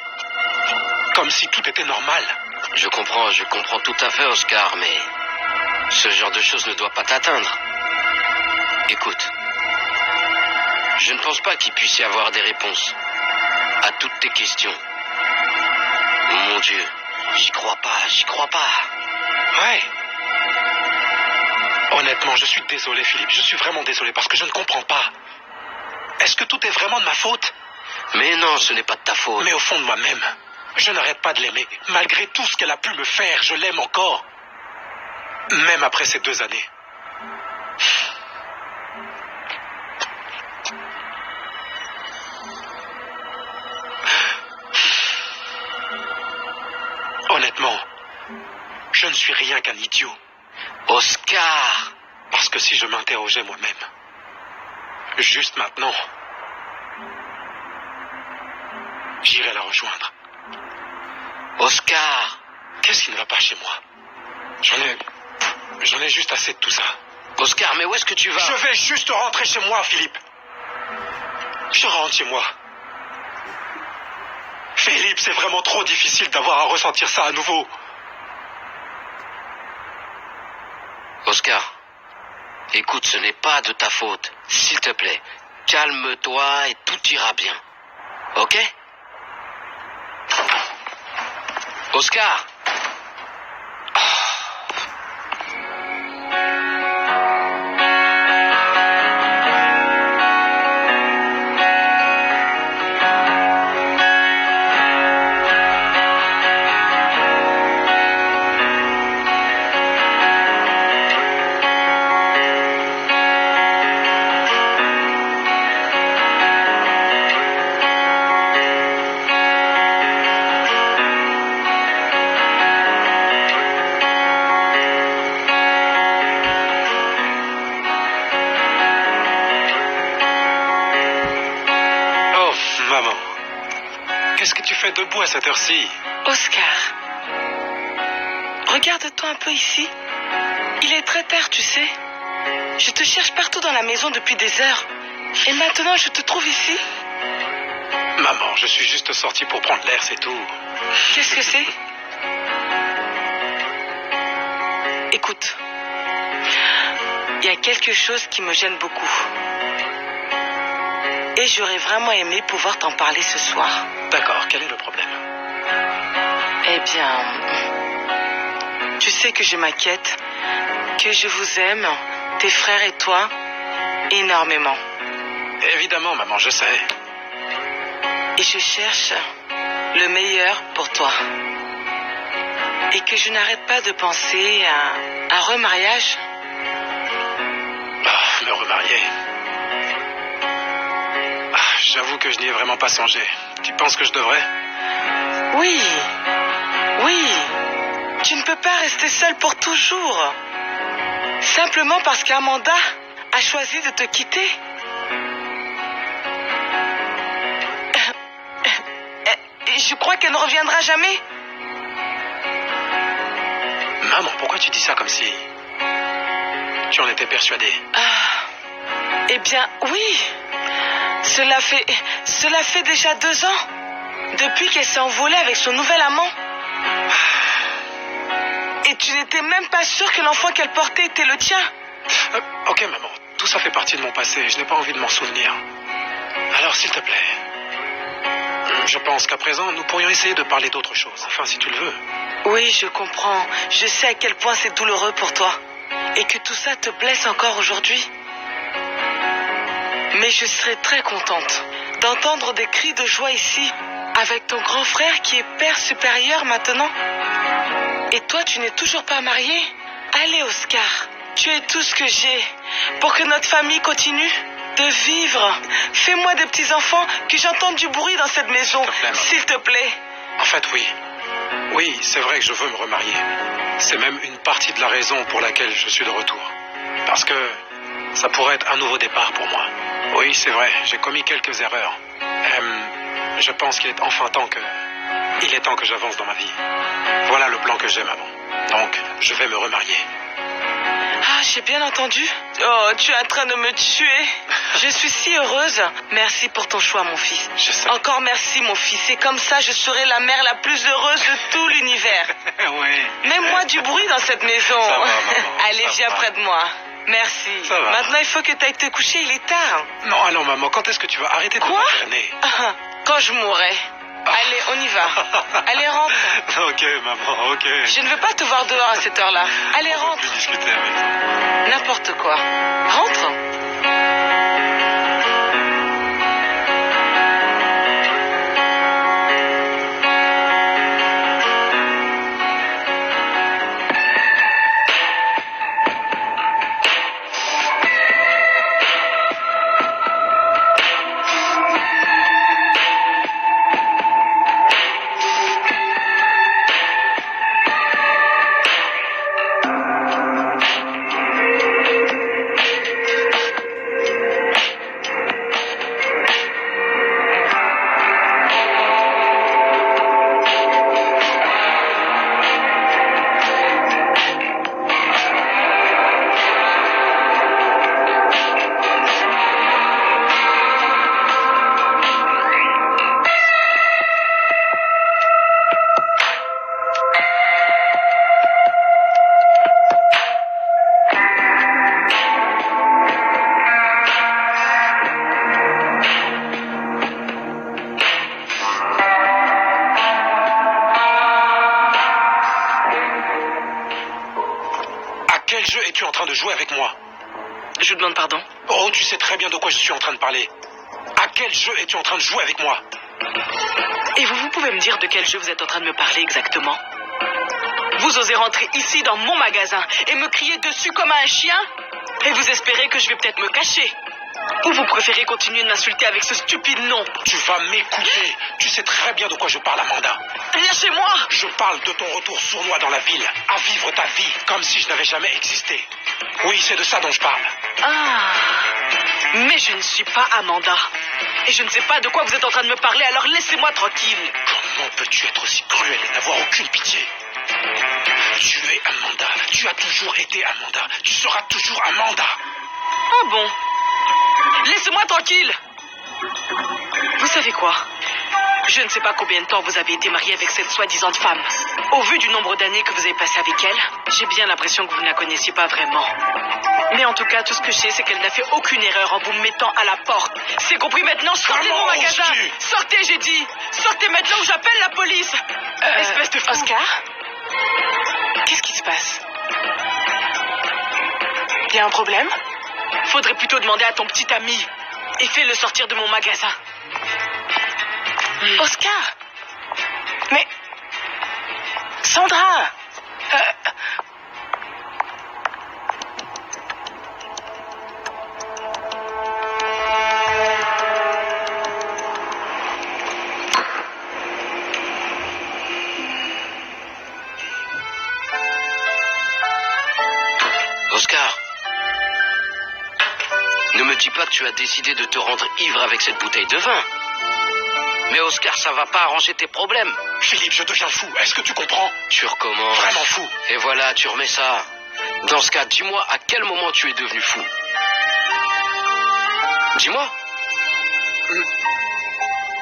Comme si tout était normal.
Je comprends tout à fait, Oscar, mais ce genre de choses ne doit pas t'atteindre. Écoute, je ne pense pas qu'il puisse y avoir des réponses à toutes tes questions. Mon Dieu, j'y crois pas.
Ouais. Honnêtement, je suis désolé, Philippe. Je suis vraiment désolé parce que je ne comprends pas. Est-ce que tout est vraiment de ma faute?
Mais non, ce n'est pas de ta faute.
Mais au fond de moi-même, je n'arrête pas de l'aimer. Malgré tout ce qu'elle a pu me faire, je l'aime encore. Même après ces 2 années. Honnêtement, je ne suis rien qu'un idiot.
Oscar!
Parce que si je m'interrogeais moi-même, juste maintenant, j'irai la rejoindre.
Oscar!
Qu'est-ce qui ne va pas chez moi? J'en ai juste assez de tout ça.
Oscar, mais où est-ce que tu vas?
Je vais juste rentrer chez moi, Philippe. Je rentre chez moi. Philippe, c'est vraiment trop difficile d'avoir à ressentir ça à nouveau.
Oscar, écoute, ce n'est pas de ta faute. S'il te plaît, calme-toi et tout ira bien. Ok? Oscar!
Qu'est-ce que tu fais debout à cette heure-ci?
Oscar, regarde-toi un peu ici. Il est très tard, tu sais. Je te cherche partout dans la maison depuis des heures. Et maintenant, je te trouve ici.
Maman, je suis juste sorti pour prendre l'air, c'est tout.
Qu'est-ce que c'est? Écoute, il y a quelque chose qui me gêne beaucoup. Et j'aurais vraiment aimé pouvoir t'en parler ce soir.
D'accord, quel est le problème?
Eh bien, tu sais que je m'inquiète, que je vous aime, tes frères et toi, énormément.
Évidemment, maman, je sais.
Et je cherche le meilleur pour toi. Et que je n'arrête pas de penser à un remariage.
Me remarier. J'avoue que je n'y ai vraiment pas songé. Tu penses que je devrais?
Oui. Tu ne peux pas rester seule pour toujours. Simplement parce qu'Amanda a choisi de te quitter. Je crois qu'elle ne reviendra jamais.
Maman, pourquoi tu dis ça comme si tu en étais persuadée?
Eh bien, oui. Cela fait déjà 2 ans. Depuis qu'elle s'est envolée avec son nouvel amant. Et tu n'étais même pas sûre que l'enfant qu'elle portait était le tien.
Ok, maman, tout ça fait partie de mon passé. Je n'ai pas envie de m'en souvenir. Alors, s'il te plaît, je pense qu'à présent, nous pourrions essayer de parler d'autre chose. Enfin, si tu le veux.
Oui, je comprends. Je sais à quel point c'est douloureux pour toi. Et que tout ça te blesse encore aujourd'hui. Mais je serais très contente d'entendre des cris de joie ici, avec ton grand frère qui est père supérieur maintenant. Et toi, tu n'es toujours pas marié? Allez, Oscar, tu es tout ce que j'ai pour que notre famille continue de vivre. Fais-moi des petits-enfants, que j'entende du bruit dans cette maison, s'il te plaît.
En fait, oui. Oui, c'est vrai que je veux me remarier. C'est même une partie de la raison pour laquelle je suis de retour. Parce que ça pourrait être un nouveau départ pour moi. Oui, c'est vrai, j'ai commis quelques erreurs. Je pense qu'il est enfin temps que... Il est temps que j'avance dans ma vie. Voilà le plan que j'ai, maman. Donc, je vais me remarier.
Ah, j'ai bien entendu. Oh, tu es en train de me tuer. Je suis si heureuse. Merci pour ton choix, mon fils.
Je sais.
Encore merci, mon fils. Et comme ça, je serai la mère la plus heureuse de tout l'univers.
Oui.
Mets-moi du bruit dans cette maison.
Ça va, maman.
Allez,
Ça
viens
va.
près de moi. Merci.
Ça va.
Maintenant, il faut que tu ailles te coucher. Il est tard.
Non, allons, maman, quand est-ce que tu vas arrêter de
Quoi?
m'entraîner?
Ah, quand je mourrai. Allez, on y va. Allez, rentre.
Ok, maman, ok.
Je ne veux pas te voir dehors à cette heure-là. Allez,
On peut
rentre.
plus discuter avec toi.
N'importe quoi. Rentre.
Quel jeu es-tu en train de jouer avec moi?
Je demande pardon.
Oh, tu sais très bien de quoi je suis en train de parler. À quel jeu es-tu en train de jouer avec moi?
Et vous pouvez me dire de quel jeu vous êtes en train de me parler exactement? Vous osez rentrer ici dans mon magasin et me crier dessus comme un chien? Et vous espérez que je vais peut-être me cacher? Ou vous préférez continuer de m'insulter avec ce stupide nom?
Tu vas m'écouter. Tu sais très bien de quoi je parle, Amanda.
Viens chez moi!
Je parle de ton retour sournois dans la ville, à vivre ta vie comme si je n'avais jamais existé. Oui, c'est de ça dont je parle.
Ah, mais je ne suis pas Amanda. Et je ne sais pas de quoi vous êtes en train de me parler, alors laissez-moi tranquille.
Comment peux-tu être aussi cruel et n'avoir aucune pitié? Tu es Amanda. Tu as toujours été Amanda. Tu seras toujours Amanda.
Oh bon? Laissez-moi tranquille. Vous savez quoi? Je ne sais pas combien de temps vous avez été marié avec cette soi-disant femme. Au vu du nombre d'années que vous avez passé avec elle, j'ai bien l'impression que vous ne la connaissiez pas vraiment. Mais en tout cas, tout ce que je sais, c'est qu'elle n'a fait aucune erreur en vous mettant à la porte. C'est compris maintenant? Sortez de mon
Comment
magasin!
oses-tu?
Sortez, j'ai dit! Sortez maintenant ou j'appelle la police! Espèce de fou!
Oscar? Qu'est-ce qui se passe? Il y a un problème?
Faudrait plutôt demander à ton petit ami. Et fais-le sortir de mon magasin.
Oscar? Mais... Sandra!
Oscar, ne me dis pas que tu as décidé de te rendre ivre avec cette bouteille de vin. Mais Oscar, ça va pas arranger tes problèmes.
Philippe, je deviens fou. Est-ce que tu comprends?
Tu recommences.
Vraiment fou.
Et voilà, tu remets ça. Dans ce cas, dis-moi à quel moment tu es devenu fou. Dis-moi.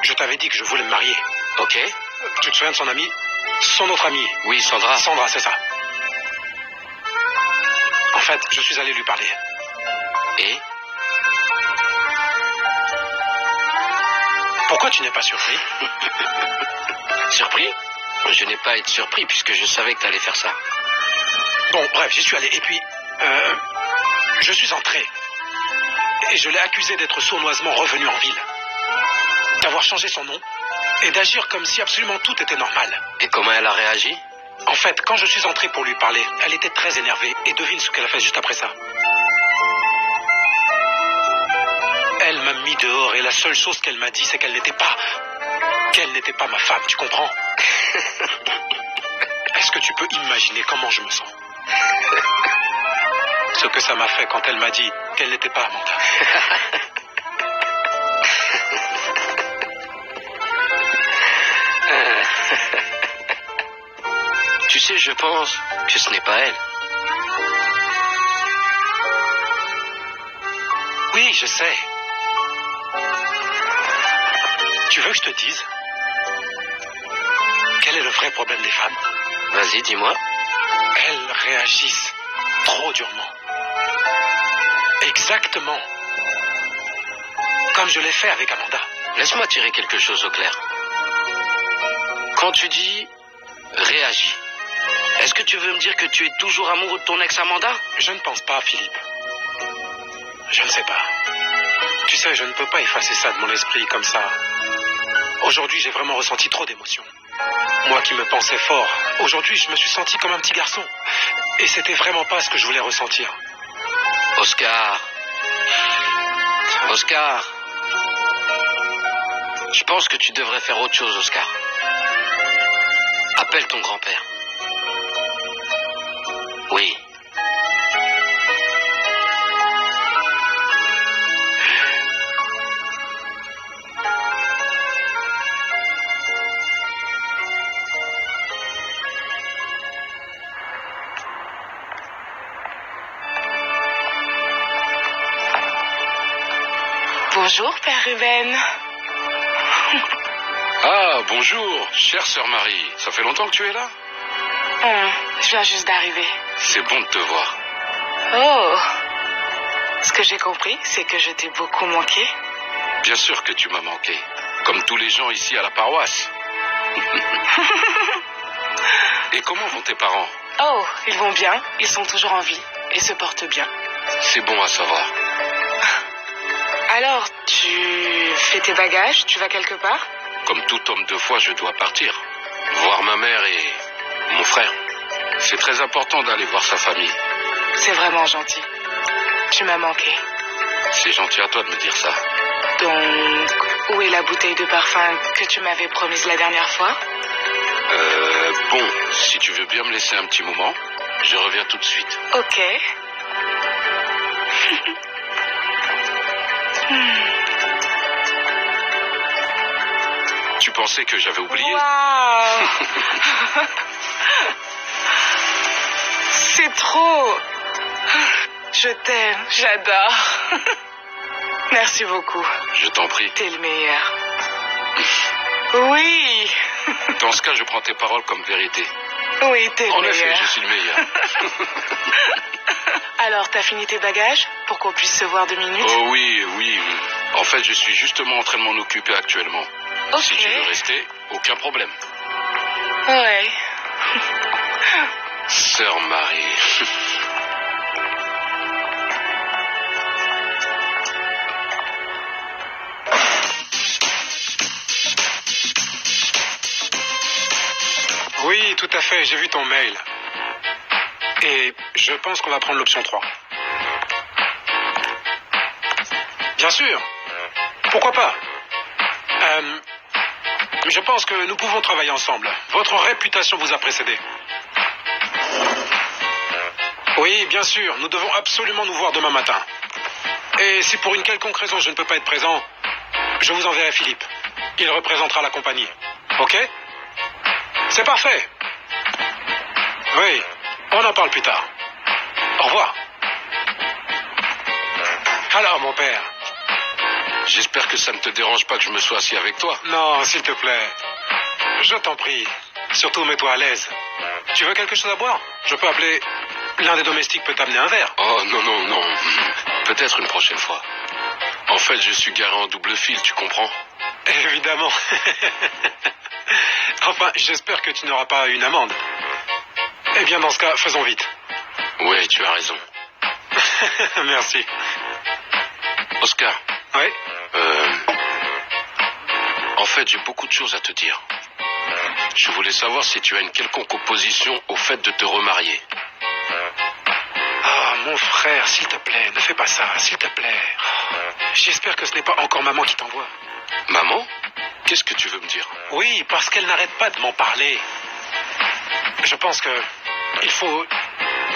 Je t'avais dit que je voulais me marier.
Ok.
Tu te souviens de son ami? Son autre ami.
Oui, Sandra.
Sandra, c'est ça. fait, je suis allé lui parler.
Et
Pourquoi tu n'es pas surpris?
surpris? Je n'ai pas à être surpris puisque je savais que tu allais faire ça.
Bon, bref, j'y suis allé. Et puis, je suis entré. Et je l'ai accusé d'être sournoisement revenu en ville. D'avoir changé son nom. Et d'agir comme si absolument tout était normal.
Et comment elle a réagi?
En fait, quand je suis entré pour lui parler, elle était très énervée. Et devine ce qu'elle a fait juste après ça. Elle m'a mis dehors et la seule chose qu'elle m'a dit, c'est qu'elle n'était pas ma femme, tu comprends? Est-ce que tu peux imaginer comment je me sens? Ce que ça m'a fait quand elle m'a dit qu'elle n'était pas Amanda.
Tu sais, je pense que ce n'est pas elle.
Oui, je sais. Tu veux que je te dise quel est le vrai problème des femmes?
Vas-y, dis-moi.
Elles réagissent trop durement. Exactement comme je l'ai fait avec Amanda.
Laisse-moi tirer quelque chose au clair. Quand tu dis réagis, est-ce que tu veux me dire que tu es toujours amoureux de ton ex Amanda?
Je ne pense pas, Philippe. Je ne sais pas. Tu sais, je ne peux pas effacer ça de mon esprit comme ça. Aujourd'hui, j'ai vraiment ressenti trop d'émotions. Moi qui me pensais fort, aujourd'hui, je me suis senti comme un petit garçon. Et c'était vraiment pas ce que je voulais ressentir.
Oscar. Oscar. Je pense que tu devrais faire autre chose, Oscar. Appelle ton grand-père. Oui.
Bonjour, Père Ruben.
Ah, bonjour, chère sœur Marie. Ça fait longtemps que tu es là?
Je viens juste d'arriver.
C'est bon de te voir.
Oh. Ce que j'ai compris, c'est que je t'ai beaucoup manqué.
Bien sûr que tu m'as manqué. Comme tous les gens ici à la paroisse. Et comment vont tes parents?
Oh, ils vont bien. Ils sont toujours en vie. Et se portent bien.
C'est bon à savoir.
Alors, tu fais tes bagages? Tu vas quelque part?
Comme tout homme de foi, je dois partir. Voir ma mère et mon frère. C'est très important d'aller voir sa famille.
C'est vraiment gentil. Tu m'as manqué.
C'est gentil à toi de me dire ça.
Donc, où est la bouteille de parfum que tu m'avais promise la dernière fois?
Bon, si tu veux bien me laisser un petit moment, je reviens tout de suite.
Ok.
Tu pensais que j'avais oublié?
Waouh. C'est trop. Je t'aime, j'adore. Merci beaucoup.
Je t'en prie.
T'es le meilleur. Oui.
Dans ce cas, je prends tes paroles comme vérité.
Oui, t'es le
En effet,
meilleur.
je suis le meilleur.
Alors, t'as fini tes bagages pour qu'on puisse se voir 2 minutes?
Oh oui, oui. En fait, je suis justement en train de m'en occuper actuellement.
Ok.
Si tu veux rester, aucun problème.
Ouais.
Sœur Marie.
Oui, tout à fait, j'ai vu ton mail. Et je pense qu'on va prendre l'option 3. Bien sûr. Pourquoi pas? Je pense que nous pouvons travailler ensemble. Votre réputation vous a précédé. Oui, bien sûr, nous devons absolument nous voir demain matin. Et si pour une quelconque raison je ne peux pas être présent, je vous enverrai Philippe. Il représentera la compagnie. Ok? C'est parfait. Oui, on en parle plus tard. Au revoir. Alors, mon père.
J'espère que ça ne te dérange pas que je me sois assis avec toi.
Non, s'il te plaît. Je t'en prie. Surtout, mets-toi à l'aise. Tu veux quelque chose à boire? Je peux appeler... L'un des domestiques peut t'amener un verre.
Oh, non, non, non. Peut-être une prochaine fois. En fait, je suis garé en double fil, tu comprends?
Évidemment. Enfin, j'espère que tu n'auras pas une amende. Eh bien, dans ce cas, faisons vite.
Oui, tu as raison.
Merci.
Oscar.
Oui?
En fait, j'ai beaucoup de choses à te dire. Je voulais savoir si tu as une quelconque opposition au fait de te remarier.
Ah, mon frère, s'il te plaît, ne fais pas ça, s'il te plaît. J'espère que ce n'est pas encore maman qui t'envoie.
Maman? Qu'est-ce que tu veux me dire?
Oui, parce qu'elle n'arrête pas de m'en parler. Je pense que il faut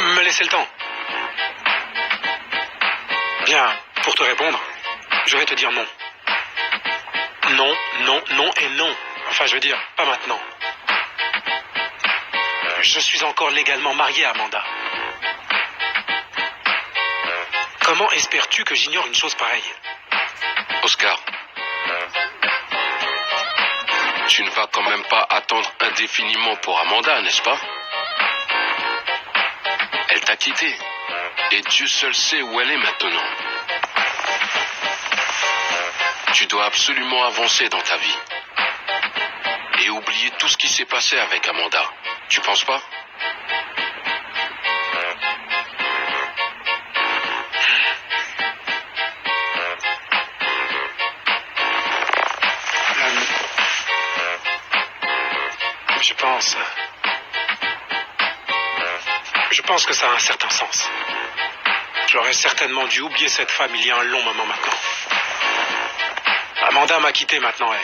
me laisser le temps. Bien, pour te répondre, je vais te dire non. Non, non, non et non. Enfin, je veux dire, pas maintenant. Je suis encore légalement marié à Amanda. Comment espères-tu que j'ignore une chose pareille?
Oscar, tu ne vas quand même pas attendre indéfiniment pour Amanda, n'est-ce pas? Elle t'a quitté. Et Dieu seul sait où elle est maintenant. Tu dois absolument avancer dans ta vie. Et oublier tout ce qui s'est passé avec Amanda. Tu penses pas?
Je pense que ça a un certain sens. J'aurais certainement dû oublier cette femme il y a un long moment maintenant. Amanda m'a quitté maintenant et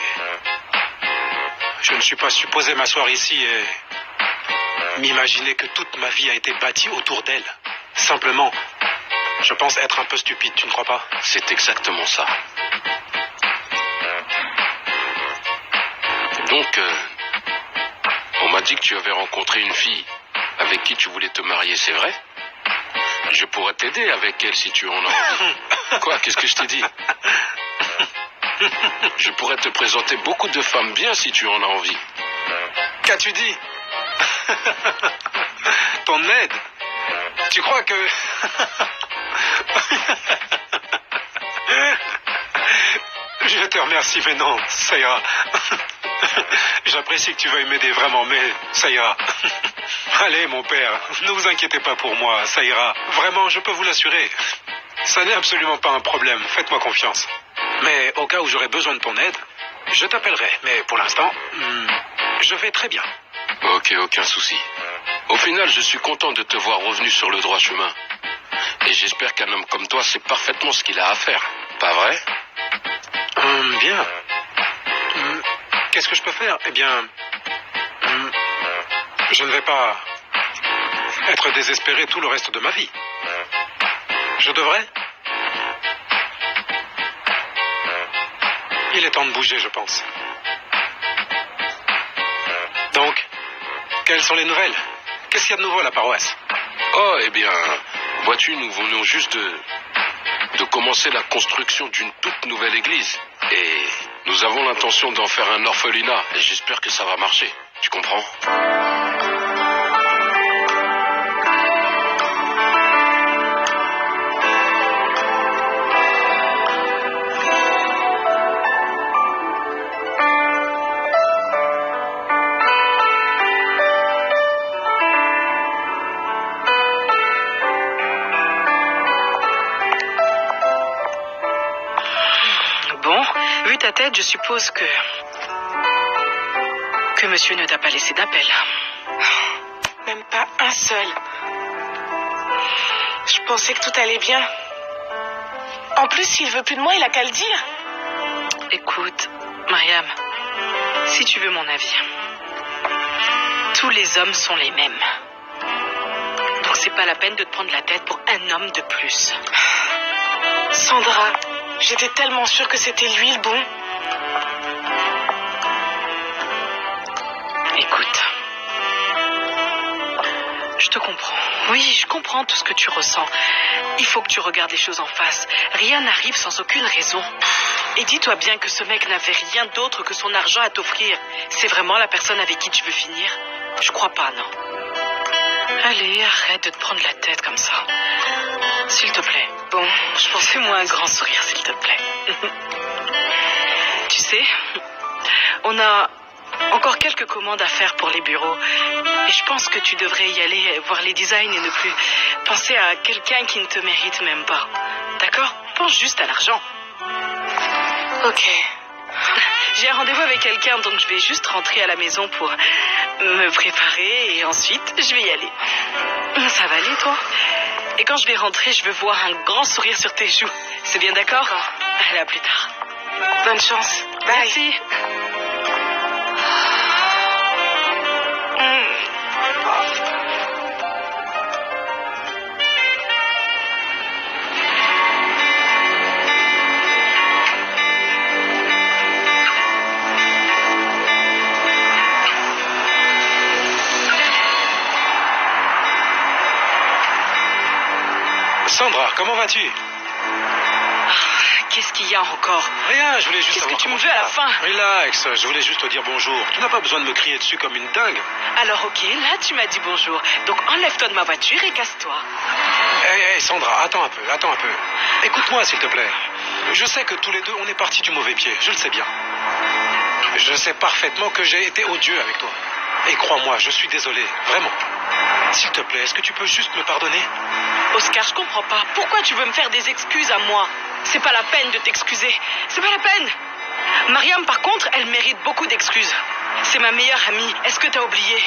je ne suis pas supposé m'asseoir ici et m'imaginer que toute ma vie a été bâtie autour d'elle. Simplement, je pense être un peu stupide, tu ne crois pas?
C'est exactement ça. Donc, on m'a dit que tu avais rencontré une fille avec qui tu voulais te marier, c'est vrai? Je pourrais t'aider avec elle si tu en as envie. Quoi? Qu'est-ce que je t'ai dit? Je pourrais te présenter beaucoup de femmes bien si tu en as envie.
Qu'as-tu dit? Ton aide? Tu crois que... Je te remercie, mais non, ça ira. J'apprécie que tu veuilles m'aider vraiment, mais ça ira. Allez, mon père, ne vous inquiétez pas pour moi, ça ira. Vraiment, je peux vous l'assurer. Ça n'est absolument pas un problème, faites-moi confiance. Mais au cas où j'aurais besoin de ton aide, je t'appellerai. Mais pour l'instant, je vais très bien.
Ok, aucun souci. Au final, je suis content de te voir revenu sur le droit chemin. Et j'espère qu'un homme comme toi sait parfaitement ce qu'il a à faire. Pas vrai?
Bien. Qu'est-ce que je peux faire? Eh bien, je ne vais pas être désespéré tout le reste de ma vie. Je devrais? Il est temps de bouger, je pense. Donc, quelles sont les nouvelles? Qu'est-ce qu'il y a de nouveau à la paroisse?
Oh, eh bien, vois-tu, nous venons juste de commencer la construction d'une toute nouvelle église. Et nous avons l'intention d'en faire un orphelinat. Et j'espère que ça va marcher. Tu comprends?
Vu ta tête, je suppose que monsieur ne t'a pas laissé d'appel.
Même pas un seul. Je pensais que tout allait bien. En plus, s'il veut plus de moi, il a qu'à le dire.
Écoute, Mariam, si tu veux mon avis, tous les hommes sont les mêmes. Donc c'est pas la peine de te prendre la tête pour un homme de plus.
Sandra, j'étais tellement sûre que c'était lui le bon.
Écoute, je te comprends. Oui, je comprends tout ce que tu ressens. Il faut que tu regardes les choses en face. Rien n'arrive sans aucune raison. Et dis-toi bien que ce mec n'avait rien d'autre que son argent à t'offrir. C'est vraiment la personne avec qui tu veux finir? Je crois pas, non. Allez, arrête de te prendre la tête comme ça. S'il te plaît. Bon, je pense fais-moi un grand sourire, s'il te plaît. Tu sais, on a encore quelques commandes à faire pour les bureaux. Et je pense que tu devrais y aller voir les designs et ne plus penser à quelqu'un qui ne te mérite même pas. D'accord? Pense juste à l'argent.
Ok.
J'ai un rendez-vous avec quelqu'un, donc je vais juste rentrer à la maison pour me préparer et ensuite je vais y aller. Ça va aller, toi? Et quand je vais rentrer, je veux voir un grand sourire sur tes joues. C'est bien d'accord? Allez, à plus tard.
Bonne chance. Bye.
Merci.
Sandra, comment vas-tu?
Qu'est-ce qu'il y a encore?
Rien, je voulais juste
Qu'est-ce
savoir
que tu
comment
me veux à la
vas.
fin?
Relax, je voulais juste te dire bonjour. Tu n'as pas besoin de me crier dessus comme une dingue.
Alors ok, là tu m'as dit bonjour. Donc enlève-toi de ma voiture et casse-toi.
Hé, Sandra, attends un peu. Écoute-moi, s'il te plaît. Je sais que tous les deux, on est partis du mauvais pied, je le sais bien. Je sais parfaitement que j'ai été odieux avec toi. Et crois-moi, je suis désolé, vraiment. S'il te plaît, est-ce que tu peux juste me pardonner?
Oscar, je comprends pas. Pourquoi tu veux me faire des excuses à moi? C'est pas la peine de t'excuser. C'est pas la peine. Mariam, par contre, elle mérite beaucoup d'excuses. C'est ma meilleure amie. Est-ce que t'as oublié?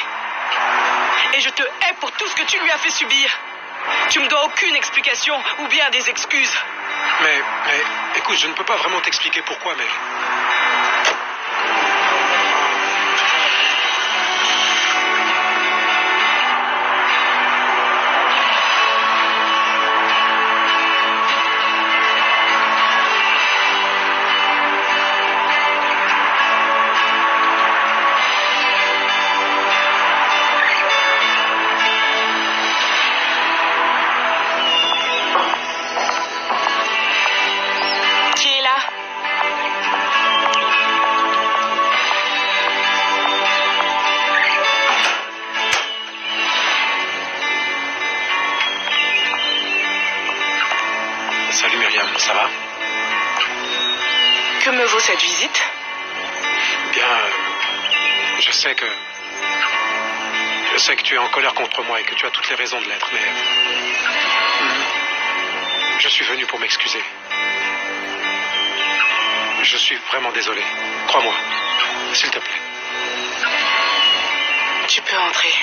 Et je te hais pour tout ce que tu lui as fait subir. Tu me dois aucune explication ou bien des excuses.
Mais, écoute, je ne peux pas vraiment t'expliquer pourquoi, mais...
Qui est là?
Salut Myriam, ça va?
Que me vaut cette visite?
Bien, je sais que tu es en colère contre moi et que tu as toutes les raisons de l'être, mais... Je suis venu pour m'excuser. Je suis vraiment désolé. Crois-moi, s'il te plaît.
Tu peux entrer.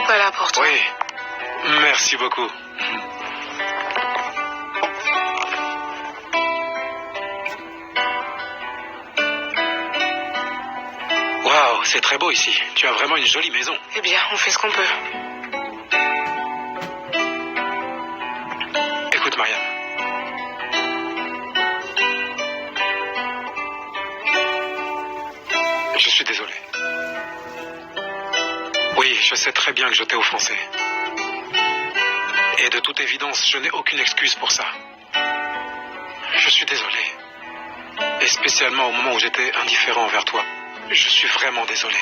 Voilà pour toi.
Oui, merci beaucoup. Waouh, c'est très beau ici. Tu as vraiment une jolie maison.
Eh bien, on fait ce qu'on peut.
Écoute, Mariam. Je suis désolé. Oui, je sais très bien que je t'ai offensé. Et de toute évidence, je n'ai aucune excuse pour ça. Je suis désolé. Et spécialement au moment où j'étais indifférent envers toi. Je suis vraiment désolé.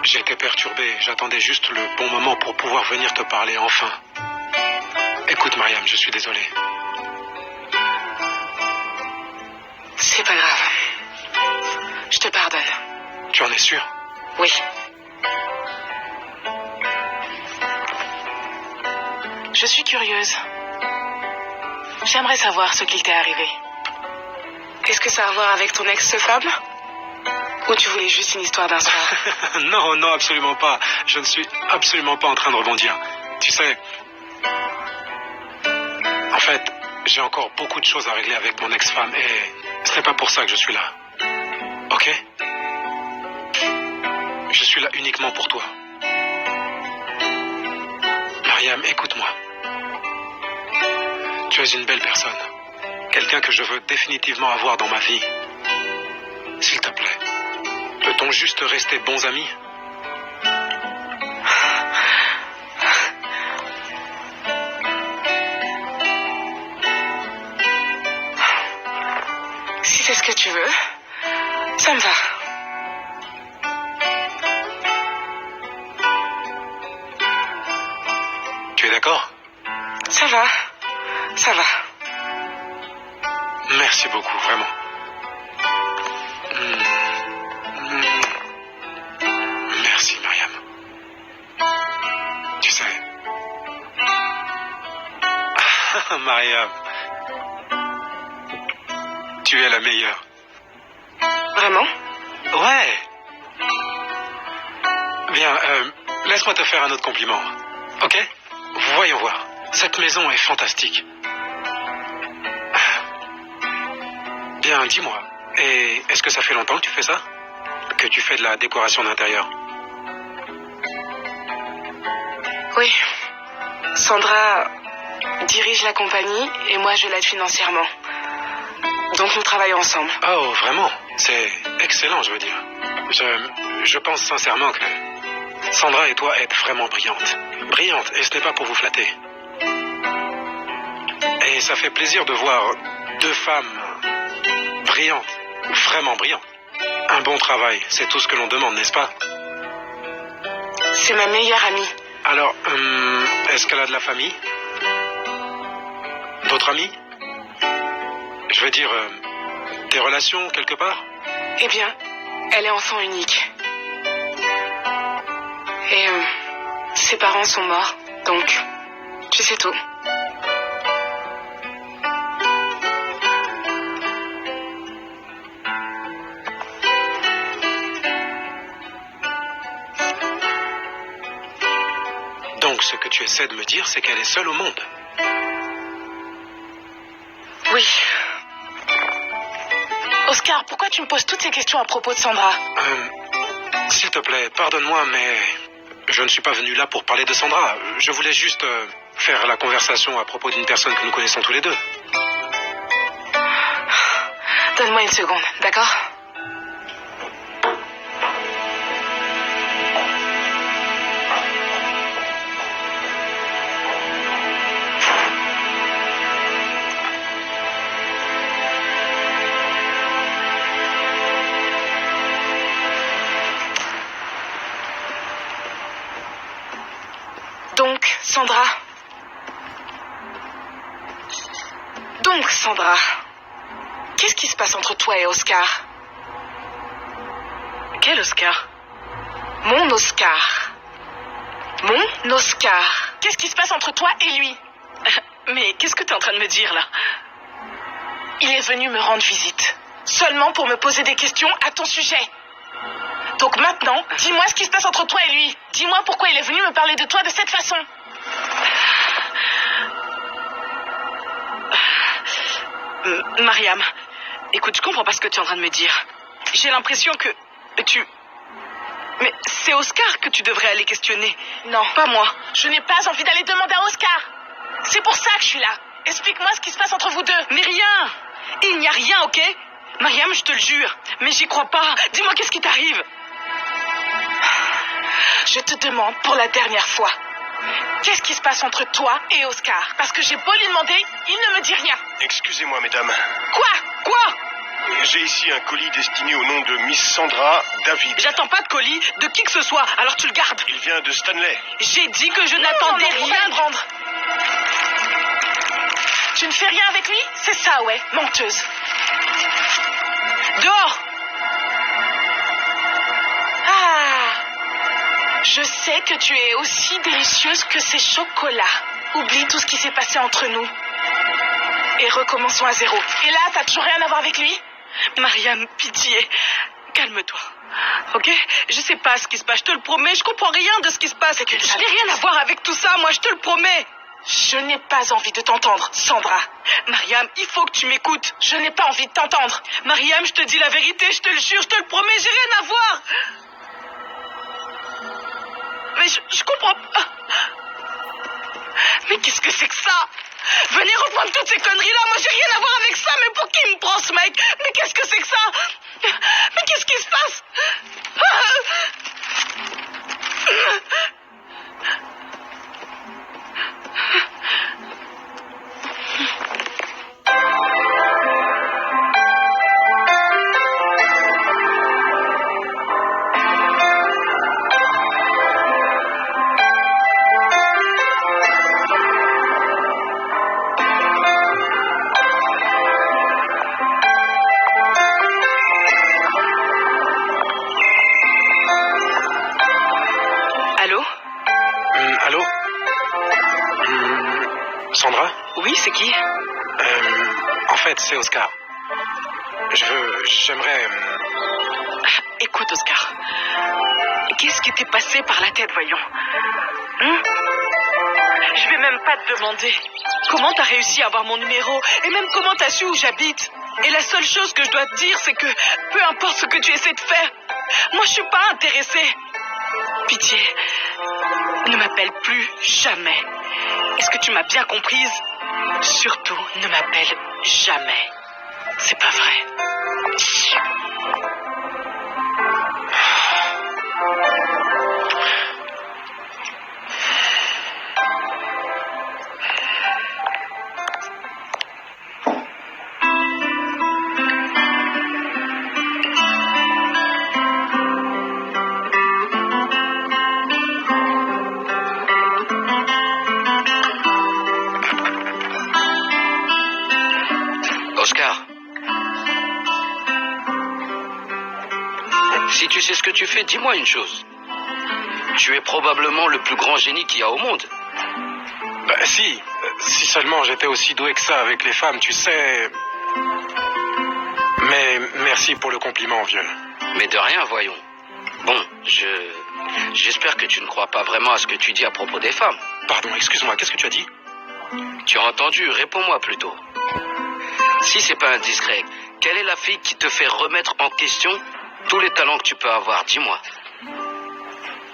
J'ai été perturbé. J'attendais juste le bon moment pour pouvoir venir te parler enfin. Écoute, Mariam, je suis désolé.
C'est pas grave. Je te pardonne.
Tu en es sûr?
Oui. Je suis curieuse. J'aimerais savoir ce qu'il t'est arrivé. Est-ce que ça a à voir avec ton ex-femme? Ou tu voulais juste une histoire d'un soir?
Non, non, absolument pas. Je ne suis absolument pas en train de rebondir. Tu sais, en fait, j'ai encore beaucoup de choses à régler avec mon ex-femme et ce n'est pas pour ça que je suis là. Ok? Je suis là uniquement pour toi. Mariam, écoute-moi. Tu es une belle personne. Quelqu'un que je veux définitivement avoir dans ma vie. juste rester bons amis?
Si c'est ce que tu veux, ça me va.
Tu es d'accord?
Ça va. Ça va.
Merci beaucoup, vraiment. Merci, Mariam. Tu sais... Ah, Mariam. Tu es la meilleure.
Vraiment?
Ouais. Bien, laisse-moi te faire un autre compliment. Ok? Voyons voir. Cette maison est fantastique. Bien, dis-moi. Et est-ce que ça fait longtemps que tu fais ça? Que tu fais de la décoration d'intérieur?
Oui. Sandra dirige la compagnie et moi je l'aide financièrement. Donc nous travaillons ensemble.
Oh, vraiment? C'est excellent, je veux dire. Je pense sincèrement que Sandra et toi êtes vraiment brillantes. Brillantes, et ce n'est pas pour vous flatter. Et ça fait plaisir de voir deux femmes brillantes, vraiment brillantes. Un bon travail, c'est tout ce que l'on demande, n'est-ce pas?
C'est ma meilleure amie.
Alors, est-ce qu'elle a de la famille? D'autres amis? Je veux dire, des relations quelque part?
Eh bien, elle est enfant unique. Et ses parents sont morts, donc tu sais tout.
Donc ce que tu essaies de me dire, c'est qu'elle est seule au monde.
Oui. Oscar, pourquoi tu me poses toutes ces questions à propos de Sandra?
S'il te plaît, pardonne-moi, mais je ne suis pas venu là pour parler de Sandra. Je voulais juste faire la conversation à propos d'une personne que nous connaissons tous les deux.
Donne-moi une seconde, d'accord? Donc, Sandra, qu'est-ce qui se passe entre toi et Oscar?
Quel Oscar?
Mon Oscar. Mon Oscar. Qu'est-ce qui se passe entre toi et lui?
Mais qu'est-ce que tu es en train de me dire, là?
Il est venu me rendre visite, seulement pour me poser des questions à ton sujet. Donc maintenant, dis-moi ce qui se passe entre toi et lui. Dis-moi pourquoi il est venu me parler de toi de cette façon.
Mariam, écoute, je comprends pas ce que tu es en train de me dire. J'ai l'impression que tu... Mais c'est Oscar que tu devrais aller questionner.
Non.
Pas moi.
Je n'ai pas envie d'aller demander à Oscar. C'est pour ça que je suis là. Explique-moi ce qui se passe entre vous deux.
Mais rien. Il n'y a rien, ok? Mariam, je te le jure. Mais j'y crois pas. Dis-moi qu'est-ce qui t'arrive?
Je te demande pour la dernière fois. Qu'est-ce qui se passe entre toi et Oscar? Parce que j'ai beau lui demander, il ne me dit rien.
Excusez-moi, mesdames.
Quoi?
J'ai ici un colis destiné au nom de Miss Sandra David.
J'attends pas de colis de qui que ce soit, alors tu le gardes.
Il vient de Stanley.
J'ai dit que je n'attendais rien.
Prendre. Tu ne fais rien avec lui? C'est ça, ouais, menteuse.
Dehors!
Je sais que tu es aussi délicieuse que ces chocolats. Oublie tout ce qui s'est passé entre nous. Et recommençons à zéro. Et là, t'as toujours rien à voir avec lui?
Mariam, pitié. Calme-toi. Ok? Je sais pas ce qui se passe, je te le promets. Je comprends rien de ce qui se passe. Je n'ai rien à voir avec tout ça, moi, je te le promets.
Je n'ai pas envie de t'entendre, Sandra.
Mariam, il faut que tu m'écoutes.
Je n'ai pas envie de t'entendre.
Mariam, je te dis la vérité, je te le jure, je te le promets, j'ai rien à voir. Mais je comprends pas. Mais qu'est-ce que c'est que ça?
Venez reprendre toutes ces conneries-là. Moi, j'ai rien à voir avec ça. Mais pour qui il me prend, ce mec? Mais qu'est-ce que c'est que ça? Mais qu'est-ce qui se passe?
Allô? Sandra?
Oui, c'est qui?
En fait, c'est Oscar. J'aimerais...
Écoute, Oscar. Qu'est-ce qui t'est passé par la tête, voyons? Je vais même pas te demander comment t'as réussi à avoir mon numéro et même comment t'as su où j'habite. Et la seule chose que je dois te dire, c'est que peu importe ce que tu essaies de faire, moi je suis pas intéressée. Pitié, ne m'appelle plus jamais. Est-ce que tu m'as bien comprise? Surtout, ne m'appelle jamais. C'est pas vrai.
Oscar, si tu sais ce que tu fais, dis-moi une chose. Tu es probablement le plus grand génie qu'il y a au monde.
Bah si seulement j'étais aussi doué que ça avec les femmes, tu sais... Mais merci pour le compliment, vieux.
Mais de rien, voyons. Bon, j'espère que tu ne crois pas vraiment à ce que tu dis à propos des femmes.
Pardon, excuse-moi, qu'est-ce que tu as dit?
Tu as entendu, réponds-moi plutôt. Si c'est pas indiscret, quelle est la fille qui te fait remettre en question tous les talents que tu peux avoir? Dis-moi.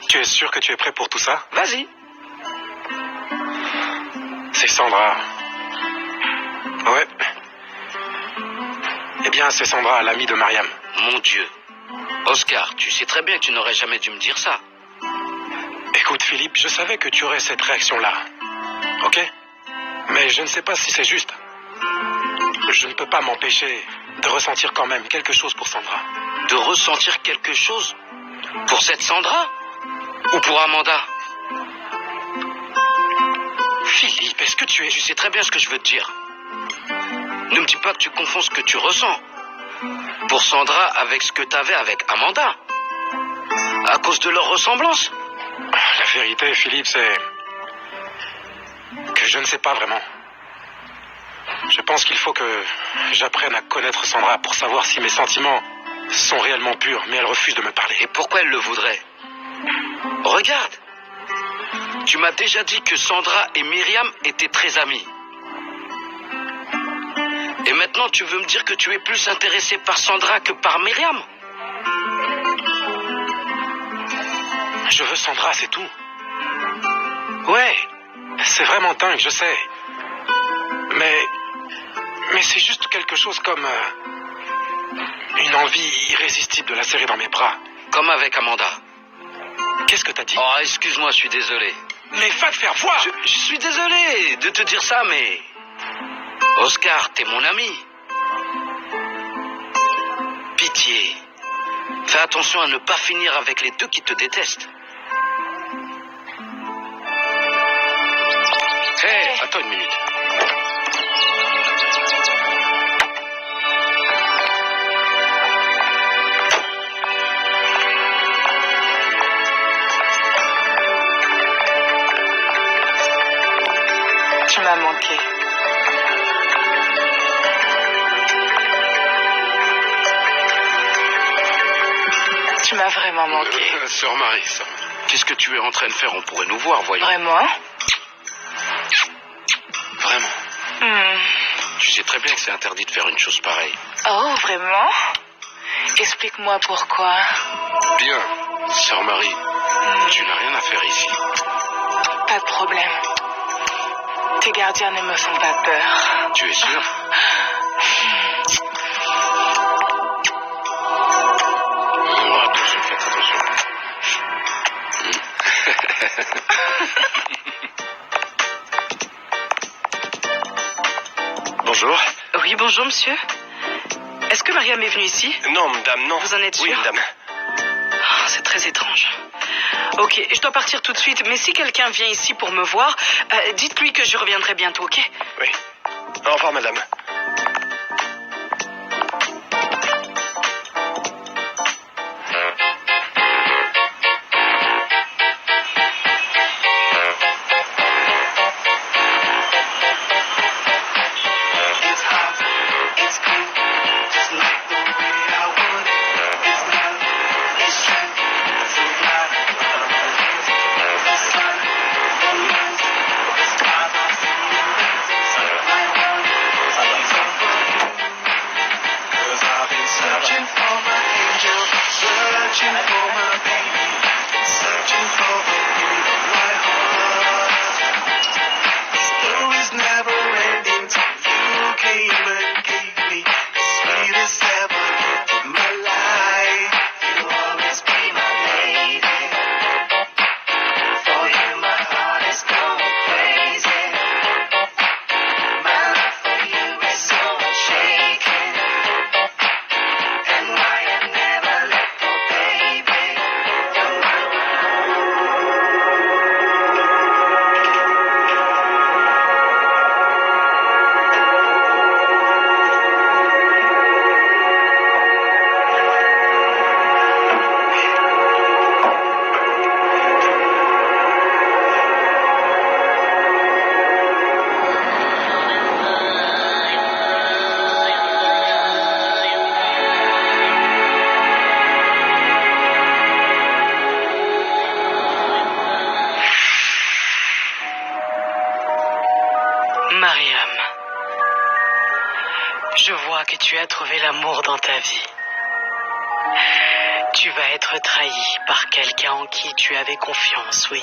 Tu es sûr que tu es prêt pour tout ça?
Vas-y.
C'est Sandra. Ouais. Eh bien, c'est Sandra, l'amie de Mariam.
Mon Dieu. Oscar, tu sais très bien que tu n'aurais jamais dû me dire ça.
Écoute, Philippe, je savais que tu aurais cette réaction-là. Ok? Mais je ne sais pas si c'est juste. Je ne peux pas m'empêcher de ressentir quand même quelque chose pour Sandra.
De ressentir quelque chose pour cette Sandra? Ou pour Amanda?
Philippe, est-ce que tu es...
Tu sais très bien ce que je veux te dire. Ne me dis pas que tu confonds ce que tu ressens pour Sandra avec ce que tu avais avec Amanda. À cause de leur ressemblance.
La vérité, Philippe, c'est... que je ne sais pas vraiment. Je pense qu'il faut que j'apprenne à connaître Sandra pour savoir si mes sentiments sont réellement purs, mais elle refuse de me parler.
Et pourquoi elle le voudrait? Regarde. Tu m'as déjà dit que Sandra et Myriam étaient très amies. Et maintenant, tu veux me dire que tu es plus intéressé par Sandra que par Myriam?
Je veux Sandra, c'est tout. Ouais, c'est vraiment dingue, je sais. Mais c'est juste quelque chose comme... une envie irrésistible de la serrer dans mes bras.
Comme avec Amanda.
Qu'est-ce que t'as dit?
Oh, excuse-moi, je suis désolé.
Mais va te faire voir!
Je suis désolé de te dire ça, mais... Oscar, t'es mon ami. Pitié. Fais attention à ne pas finir avec les deux qui te détestent. Hé, attends une minute.
Tu m'as manqué. Tu m'as vraiment manqué.
Sœur Marie, qu'est-ce que tu es en train de faire? On pourrait nous voir, voyons.
Vraiment?
Vraiment. Tu sais très bien que c'est interdit de faire une chose pareille.
Oh, vraiment? Explique-moi pourquoi.
Bien, Sœur Marie, tu n'as rien à faire ici.
Pas de problème. Tes gardiens ne me font pas peur.
Tu es sûr? Oh, attention, faites attention.
Bonjour.
Oui, bonjour, monsieur. Est-ce que Mariam est venue ici?
Non, madame, non.
Vous en êtes sûr?
Oui, madame.
Oh, c'est très étrange. Ok, je dois partir tout de suite, mais si quelqu'un vient ici pour me voir, dites-lui que je reviendrai bientôt, ok?
Oui. Au revoir, madame.
Searching for my angel, searching for my baby, searching for the beat of my heart. The story's never ending till you came and gave me the sweetest ever gift of my life. You'll always be my lady. For you my heart is going crazy. My love for you is so unshaken. And why I never let go, baby. You're my
Mariam, je vois que tu as trouvé l'amour dans ta vie. Tu vas être trahie par quelqu'un en qui tu avais confiance, oui.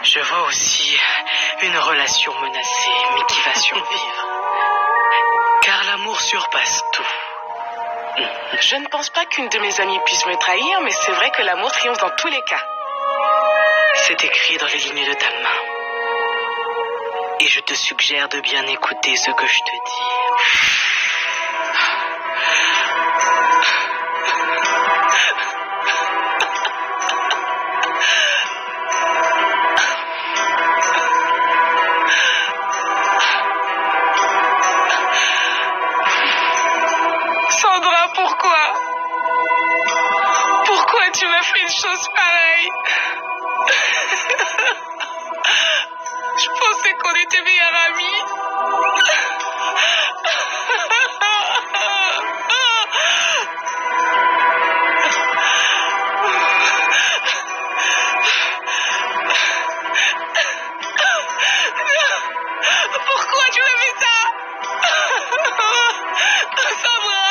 Je vois aussi une relation menacée, mais qui va survivre. Car l'amour surpasse tout.
Je ne pense pas qu'une de mes amies puisse me trahir, mais c'est vrai que l'amour triomphe dans tous les cas.
C'est écrit dans les lignes de ta main. Et je te suggère de bien écouter ce que je te dis.
Sandra, pourquoi? Pourquoi tu m'as fait une chose pareille? Je pensais qu'on était meilleurs amis. Pourquoi tu m'as fait ça? Sandra.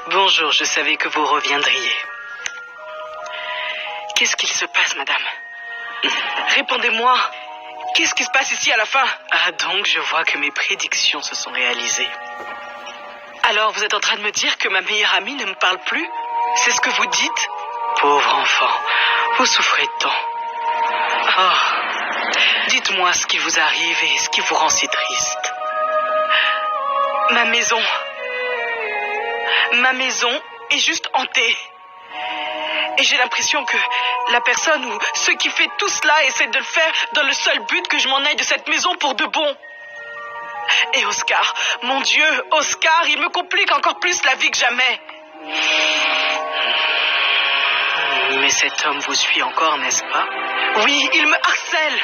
Bonjour, je savais que vous reviendriez. Qu'est-ce qu'il se passe, madame? Répondez-moi. Qu'est-ce qui se passe ici à la fin? Ah, donc je vois que mes prédictions se sont réalisées. Alors, vous êtes en train de me dire que ma meilleure amie ne me parle plus? C'est ce que vous dites? Pauvre enfant, vous souffrez tant. Oh, dites-moi ce qui vous arrive et ce qui vous rend si triste. Ma maison est juste hantée. Et j'ai l'impression que la personne ou ceux qui fait tout cela essaient de le faire dans le seul but que je m'en aille de cette maison pour de bon. Et Oscar, mon Dieu, Oscar, il me complique encore plus la vie que jamais. Mais cet homme vous suit encore, n'est-ce pas? Oui, il me harcèle.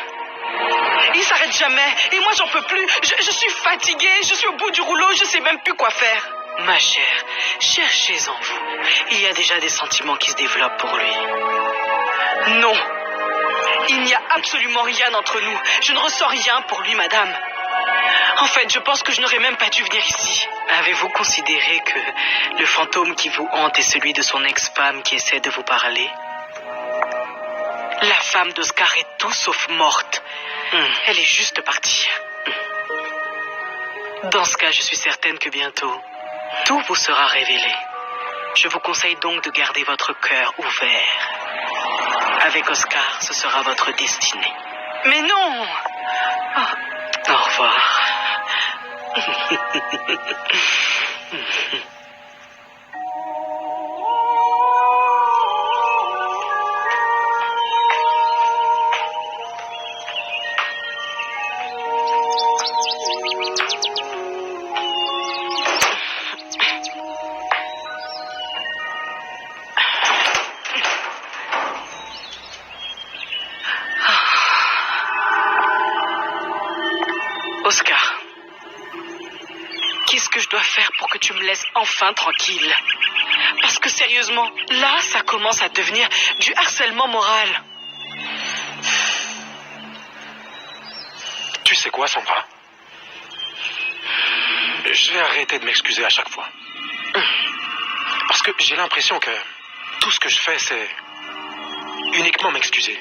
Il s'arrête jamais. Et moi, j'en peux plus. Je suis fatiguée. Je suis au bout du rouleau. Je sais même plus quoi faire. Ma chère, cherchez en vous. Il y a déjà des sentiments qui se développent pour lui. Non. Il n'y a absolument rien entre nous. Je ne ressens rien pour lui, madame. En fait, je pense que je n'aurais même pas dû venir ici. Avez-vous considéré que le fantôme qui vous hante est celui de son ex-femme qui essaie de vous parler? La femme d'Oscar est tout sauf morte. Elle est juste partie. Dans ce cas, je suis certaine que bientôt, tout vous sera révélé. Je vous conseille donc de garder votre cœur ouvert. Avec Oscar, ce sera votre destinée. Mais non! Au revoir. Oscar, qu'est-ce que je dois faire pour que tu me laisses enfin tranquille? Parce que sérieusement, là, ça commence à devenir du harcèlement moral.
Tu sais quoi, Sandra? Je vais arrêter de m'excuser à chaque fois. Parce que j'ai l'impression que tout ce que je fais, c'est uniquement m'excuser.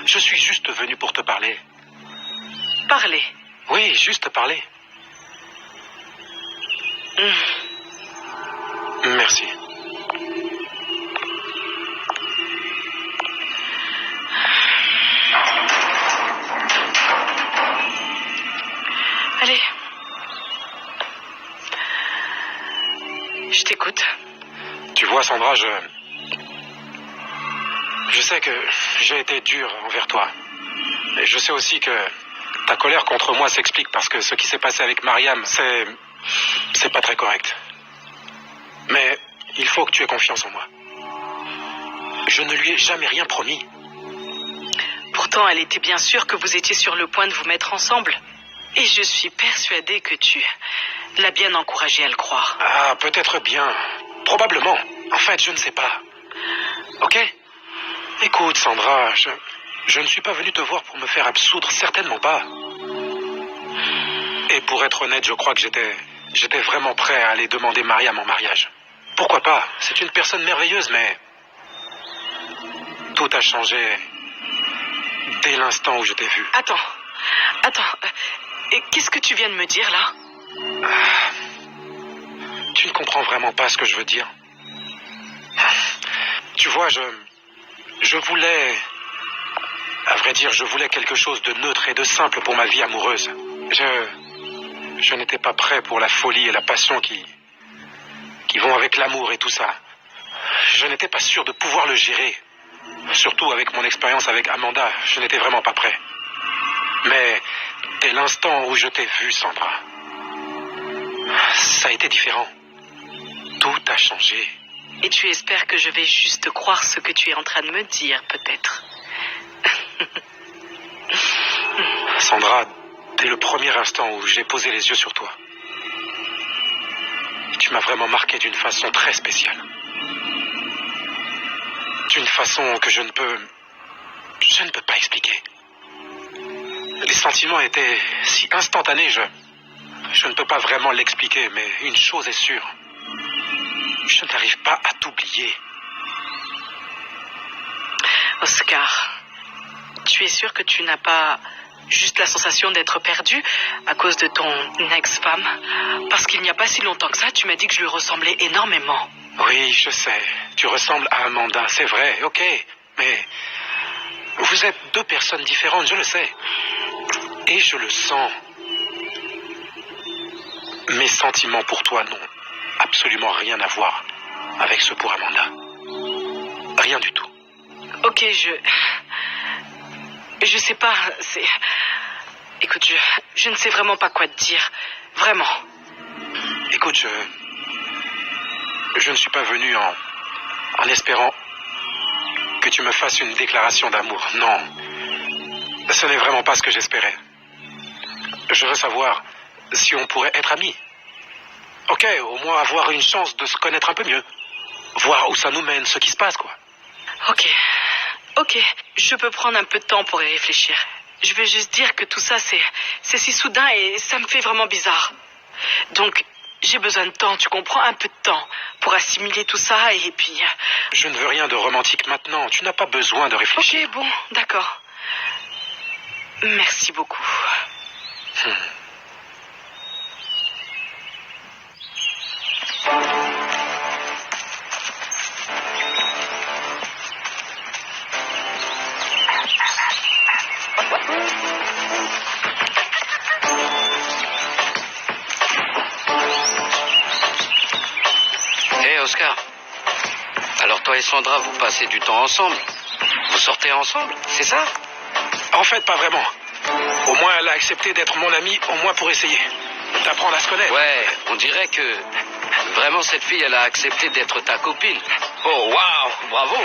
Je suis juste venu pour te parler.
Parlez.
Oui, juste parler. Merci.
Allez. Je t'écoute.
Tu vois, Sandra, je sais que j'ai été dur envers toi. Et je sais aussi que ta colère contre moi s'explique parce que ce qui s'est passé avec Mariam, c'est pas très correct. Mais il faut que tu aies confiance en moi. Je ne lui ai jamais rien promis.
Pourtant, elle était bien sûre que vous étiez sur le point de vous mettre ensemble. Et je suis persuadée que tu l'as bien encouragée à le croire.
Ah, peut-être bien. Probablement. En fait, je ne sais pas. Ok? Écoute, Sandra, je ne suis pas venu te voir pour me faire absoudre, certainement pas. Et pour être honnête, je crois que j'étais vraiment prêt à aller demander Mariam en mariage. Pourquoi pas? C'est une personne merveilleuse, mais tout a changé dès l'instant où je t'ai vu.
Attends. Qu'est-ce que tu viens de me dire, là?
Tu ne comprends vraiment pas ce que je veux dire. Tu vois, je voulais... À vrai dire, je voulais quelque chose de neutre et de simple pour ma vie amoureuse. Je n'étais pas prêt pour la folie et la passion qui vont avec l'amour et tout ça. Je n'étais pas sûr de pouvoir le gérer. Surtout avec mon expérience avec Amanda, je n'étais vraiment pas prêt. Mais dès l'instant où je t'ai vu, Sandra, ça a été différent. Tout a changé.
Et tu espères que je vais juste croire ce que tu es en train de me dire, peut-être.
Sandra, dès le premier instant où j'ai posé les yeux sur toi, tu m'as vraiment marqué d'une façon très spéciale. D'une façon que je ne peux pas expliquer. Les sentiments étaient si instantanés, je ne peux pas vraiment l'expliquer, mais une chose est sûre. Je n'arrive pas à t'oublier.
Oscar, tu es sûr que tu n'as pas juste la sensation d'être perdu à cause de ton ex-femme? Parce qu'il n'y a pas si longtemps que ça, tu m'as dit que je lui ressemblais énormément.
Oui, je sais. Tu ressembles à Amanda, c'est vrai, ok. Mais vous êtes deux personnes différentes, je le sais. Et je le sens. Mes sentiments pour toi n'ont absolument rien à voir avec ceux pour Amanda. Rien du tout.
Ok, je sais pas, Écoute, je ne sais vraiment pas quoi te dire. Vraiment.
Écoute, je ne suis pas venu en espérant que tu me fasses une déclaration d'amour. Non. Ce n'est vraiment pas ce que j'espérais. Je veux savoir si on pourrait être amis. Ok, au moins avoir une chance de se connaître un peu mieux. Voir où ça nous mène, ce qui se passe, quoi.
Ok, je peux prendre un peu de temps pour y réfléchir. Je veux juste dire que tout ça, c'est si soudain et ça me fait vraiment bizarre. Donc, j'ai besoin de temps, tu comprends, un peu de temps pour assimiler tout ça et puis...
Je ne veux rien de romantique maintenant. Tu n'as pas besoin de réfléchir.
Ok, bon, d'accord. Merci beaucoup.
Hé, Oscar. Alors toi et Sandra, vous passez du temps ensemble? Vous sortez ensemble, c'est ça?
En fait, pas vraiment. Au moins, elle a accepté d'être mon amie, au moins pour essayer. D'apprendre à se connaître.
Ouais, on dirait que vraiment cette fille, elle a accepté d'être ta copine. Oh, waouh, bravo.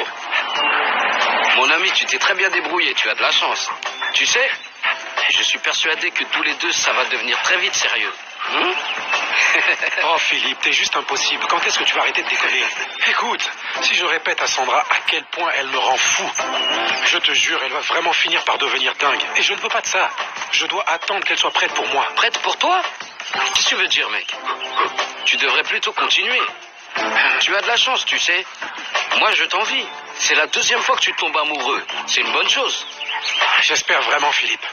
Mon ami, tu t'es très bien débrouillé, tu as de la chance. Tu sais, je suis persuadé que tous les deux, ça va devenir très vite sérieux.
Oh Philippe, t'es juste impossible. Quand est-ce que tu vas arrêter de déconner? Écoute, si je répète à Sandra à quel point elle me rend fou, je te jure, elle va vraiment finir par devenir dingue. Et je ne veux pas de ça. Je dois attendre qu'elle soit prête pour moi.
Prête pour toi? Qu'est-ce que tu veux dire, mec? Tu devrais plutôt continuer. Tu as de la chance, tu sais. Moi, je t'envie. C'est la deuxième fois que tu tombes amoureux. C'est une bonne chose.
J'espère vraiment, Philippe.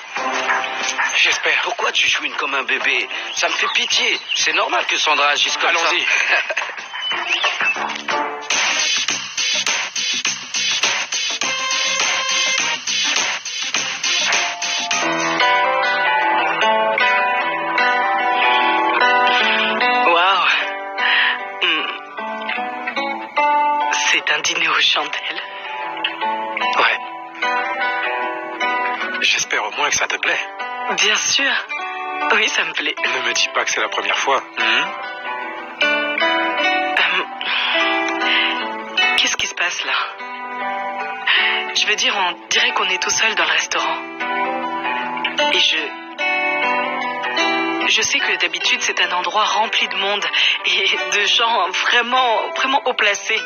J'espère.
Pourquoi tu chouines comme un bébé? Ça me fait pitié. C'est normal que Sandra agisse comme ça.
Allons-y.
Waouh. C'est un dîner aux chandelles.
Ouais. J'espère au moins que ça te plaît.
Bien sûr. Oui, ça me plaît.
Ne me dis pas que c'est la première fois.
Qu'est-ce qui se passe là? Je veux dire, on dirait qu'on est tout seul dans le restaurant. Et je sais que d'habitude c'est un endroit rempli de monde et de gens vraiment, vraiment haut placés.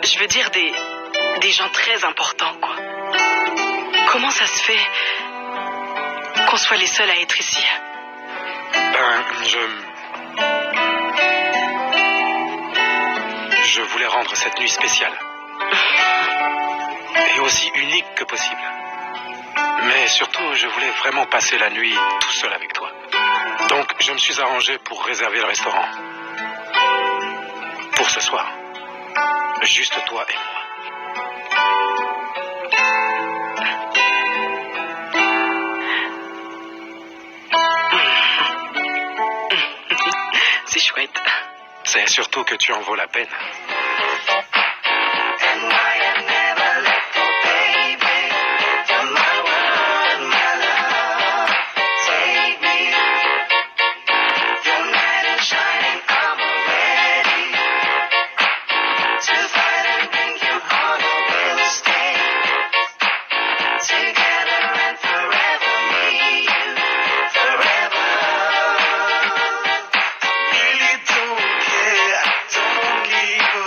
Je veux dire des gens très importants, quoi. Comment ça se fait qu'on soit les seuls à être ici?
Je voulais rendre cette nuit spéciale. Et aussi unique que possible. Mais surtout, je voulais vraiment passer la nuit tout seul avec toi. Donc, je me suis arrangé pour réserver le restaurant. Pour ce soir. Juste toi et moi.
C'est chouette.
C'est surtout que tu en vaux la peine.
Really don't care, don't give a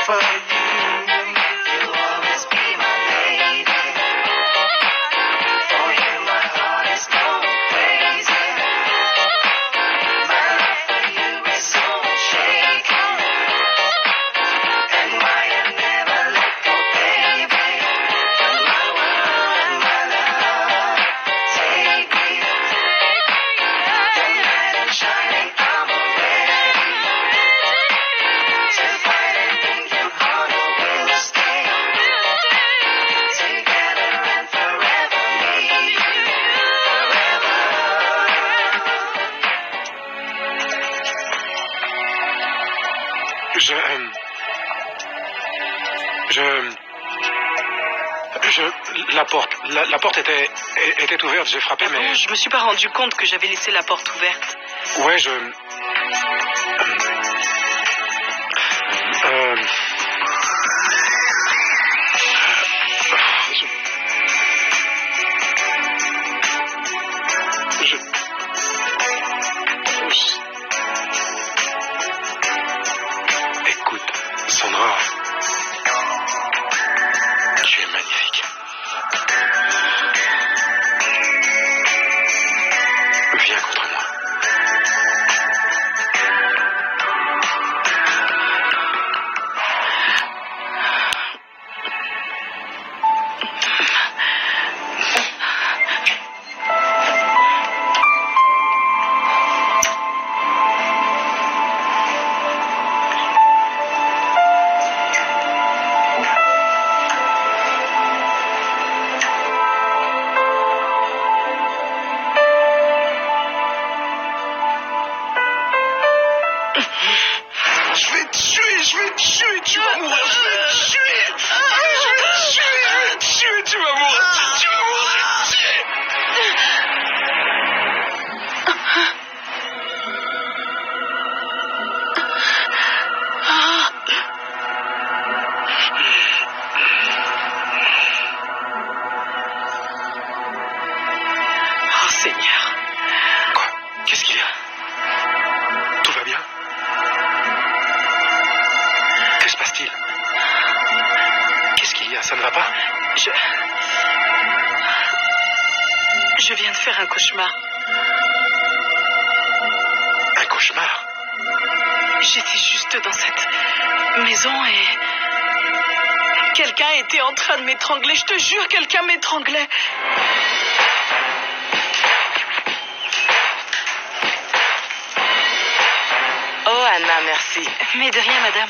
for you. You'll always be my lady. For you, my heart is going crazy. My love for you is so unshaken. And why I never let go, baby. You're my one, my love. Take me. The night is shining, I'm ready to fight and bring you on. We'll stay together and forever, me, forever.
La porte était ouverte, j'ai frappé, mais...
Bon, je me suis pas rendu compte que j'avais laissé la porte ouverte.
Ouais, Écoute, Sandra, tu es magnifique. Viens contre moi. Je vais te tuer, tu vas mourir, je vais te tuer, tu vas mourir, je vais te tuer.
Oh Seigneur.
Quoi? Qu'est-ce qu'il y a? Tout va bien? Que se passe-t-il? Qu'est-ce qu'il y a? Ça ne va pas?
Je viens de faire un cauchemar.
Un cauchemar?
J'étais juste dans cette maison et... quelqu'un était en train de m'étrangler. Je te jure, quelqu'un m'étranglait.
Oh, Anna, merci.
Mais de rien, madame.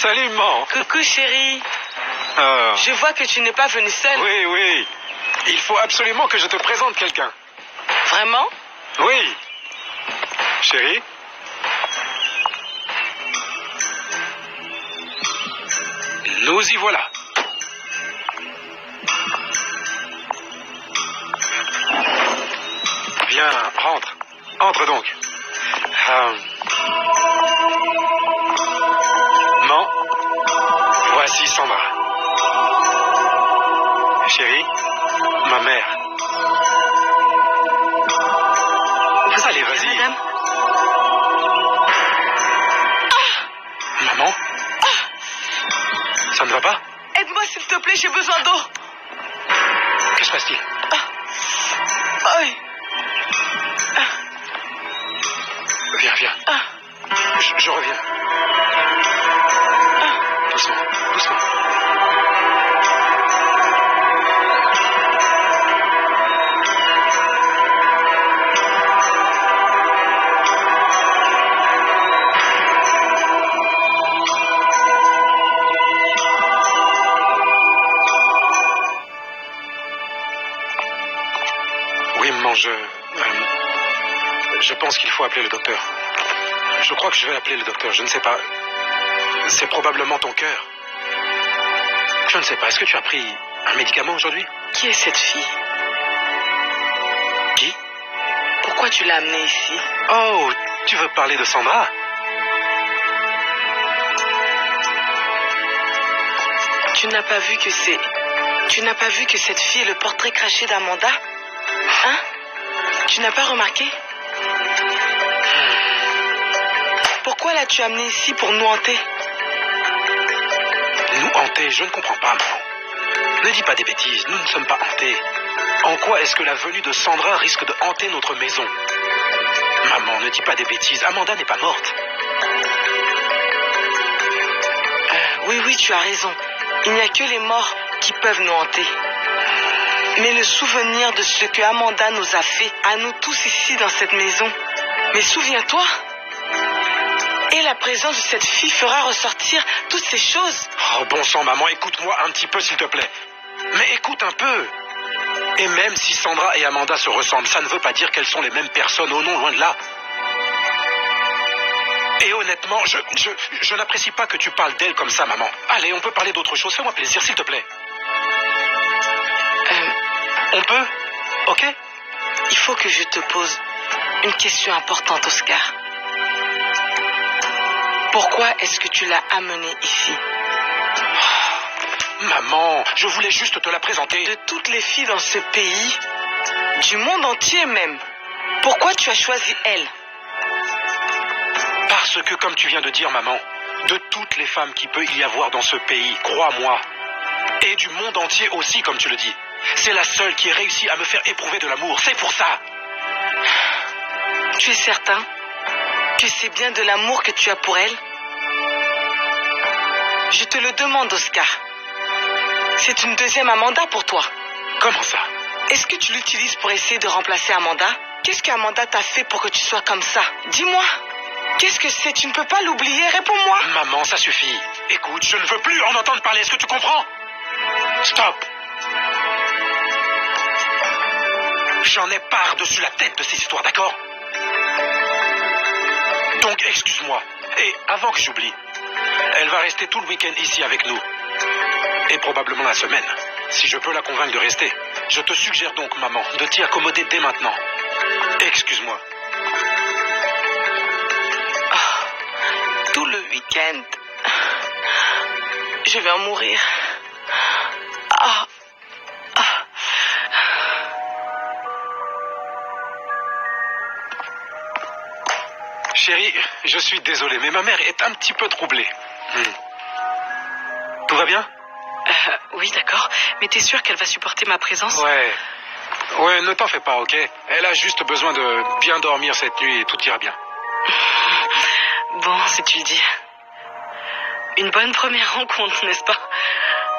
Salut, maman.
Coucou, chérie.
Ah.
Je vois que tu n'es pas venue seule.
Oui, oui. Il faut absolument que je te présente quelqu'un.
Vraiment?
Oui. Chérie? Nous y voilà. Viens, rentre. Entre donc. Non. Voici Sandra. Chérie, ma mère.
Vous
Allez,
allez bien,
vas-y.
madame?
Maman? Ça ne va pas?
Aide-moi, s'il te plaît, j'ai besoin d'eau.
Que se passe-t-il?
Aïe.
Viens, viens. Je reviens. Doucement, doucement. Oui, maman, je pense qu'il faut appeler le docteur. Je crois que je vais appeler le docteur, je ne sais pas. C'est probablement ton cœur. Je ne sais pas, est-ce que tu as pris un médicament aujourd'hui?
Qui est cette fille?
Qui?
Pourquoi tu l'as amenée ici?
Oh, tu veux parler de Sandra?
Tu n'as pas vu que cette fille est le portrait craché d'Amanda? Hein? Tu n'as pas remarqué? Pourquoi l'as-tu amenée ici pour nous hanter?
Nous hanter, je ne comprends pas, maman. Ne dis pas des bêtises, nous ne sommes pas hantés. En quoi est-ce que la venue de Sandra risque de hanter notre maison? Maman, ne dis pas des bêtises, Amanda n'est pas morte.
Oui, tu as raison. Il n'y a que les morts qui peuvent nous hanter. Mais le souvenir de ce que Amanda nous a fait, à nous tous ici dans cette maison. Mais souviens-toi, et la présence de cette fille fera ressortir toutes ces choses.
Oh, bon sang, maman, écoute-moi un petit peu, s'il te plaît. Mais écoute un peu. Et même si Sandra et Amanda se ressemblent, ça ne veut pas dire qu'elles sont les mêmes personnes. Oh non, loin de là. Et honnêtement, je n'apprécie pas que tu parles d'elle comme ça, maman. Allez, on peut parler d'autre chose. Fais-moi plaisir, s'il te plaît. On peut? Ok?
Il faut que je te pose une question importante, Oscar. Pourquoi est-ce que tu l'as amenée ici?
Maman, je voulais juste te la présenter.
De toutes les filles dans ce pays, du monde entier même, pourquoi tu as choisi elle?
Parce que, comme tu viens de dire, maman, de toutes les femmes qu'il peut y avoir dans ce pays, crois-moi, et du monde entier aussi, comme tu le dis, c'est la seule qui ait réussi à me faire éprouver de l'amour. C'est pour ça.
Tu es certain que c'est bien de l'amour que tu as pour elle? Je te le demande, Oscar. C'est une deuxième Amanda pour toi.
Comment ça?
Est-ce que tu l'utilises pour essayer de remplacer Amanda? Qu'est-ce qu'Amanda t'a fait pour que tu sois comme ça? Dis-moi. Qu'est-ce que c'est? Tu ne peux pas l'oublier. Réponds-moi.
Maman, ça suffit. Écoute, je ne veux plus en entendre parler. Est-ce que tu comprends? Stop. J'en ai par-dessus la tête de ces histoires, d'accord? Donc, excuse-moi. Et avant que j'oublie, elle va rester tout le week-end ici avec nous. Et probablement la semaine, si je peux la convaincre de rester. Je te suggère donc, maman, de t'y accommoder dès maintenant. Excuse-moi.
Tout le week-end, je vais en mourir.
Chérie, je suis désolé, mais ma mère est un petit peu troublée. Tout va bien?
Oui, d'accord. Mais t'es sûr qu'elle va supporter ma présence?
Ouais, ne t'en fais pas, ok? Elle a juste besoin de bien dormir cette nuit et tout ira bien.
Bon, si tu le dis. Une bonne première rencontre, n'est-ce pas?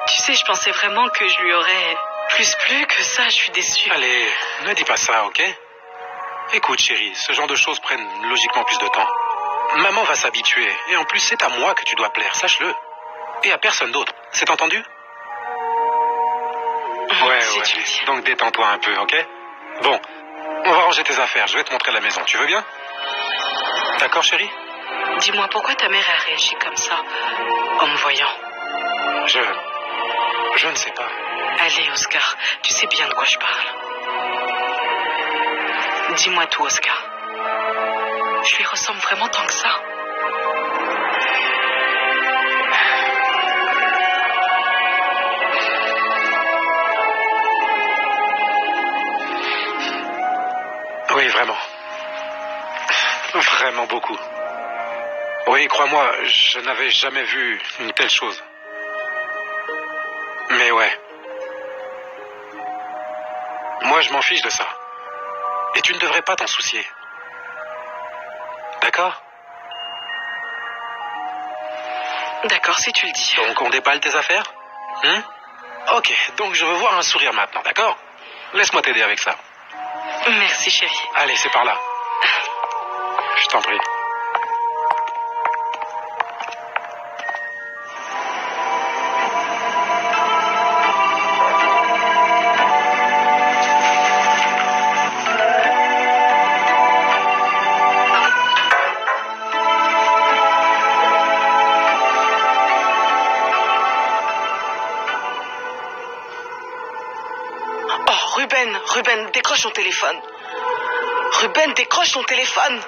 Tu sais, je pensais vraiment que je lui aurais plus plu que ça, je suis déçue.
Allez, ne dis pas ça, ok? Écoute, chérie, ce genre de choses prennent logiquement plus de temps. Maman va s'habituer, et en plus, c'est à moi que tu dois plaire, sache-le. Et à personne d'autre, c'est entendu? Ouais,
tu le dis.
Donc détends-toi un peu, ok? Bon, on va ranger tes affaires, je vais te montrer la maison, tu veux bien? D'accord, chérie?
Dis-moi, pourquoi ta mère a réagi comme ça, en me voyant?
Je ne sais pas.
Allez, Oscar, tu sais bien de quoi je parle. Dis-moi tout, Oscar. Je lui ressemble vraiment tant que ça?
Oui, vraiment. Vraiment beaucoup. Oui, crois-moi, je n'avais jamais vu une telle chose. Mais ouais. Moi, je m'en fiche de ça. Et tu ne devrais pas t'en soucier. D'accord?
D'accord, si tu le dis.
Donc, on déballe tes affaires? Ok, donc je veux voir un sourire maintenant, d'accord? Laisse-moi t'aider avec ça.
Merci, chérie.
Allez, c'est par là. Je t'en prie.
Ruben, décroche ton téléphone. Ruben, décroche ton téléphone.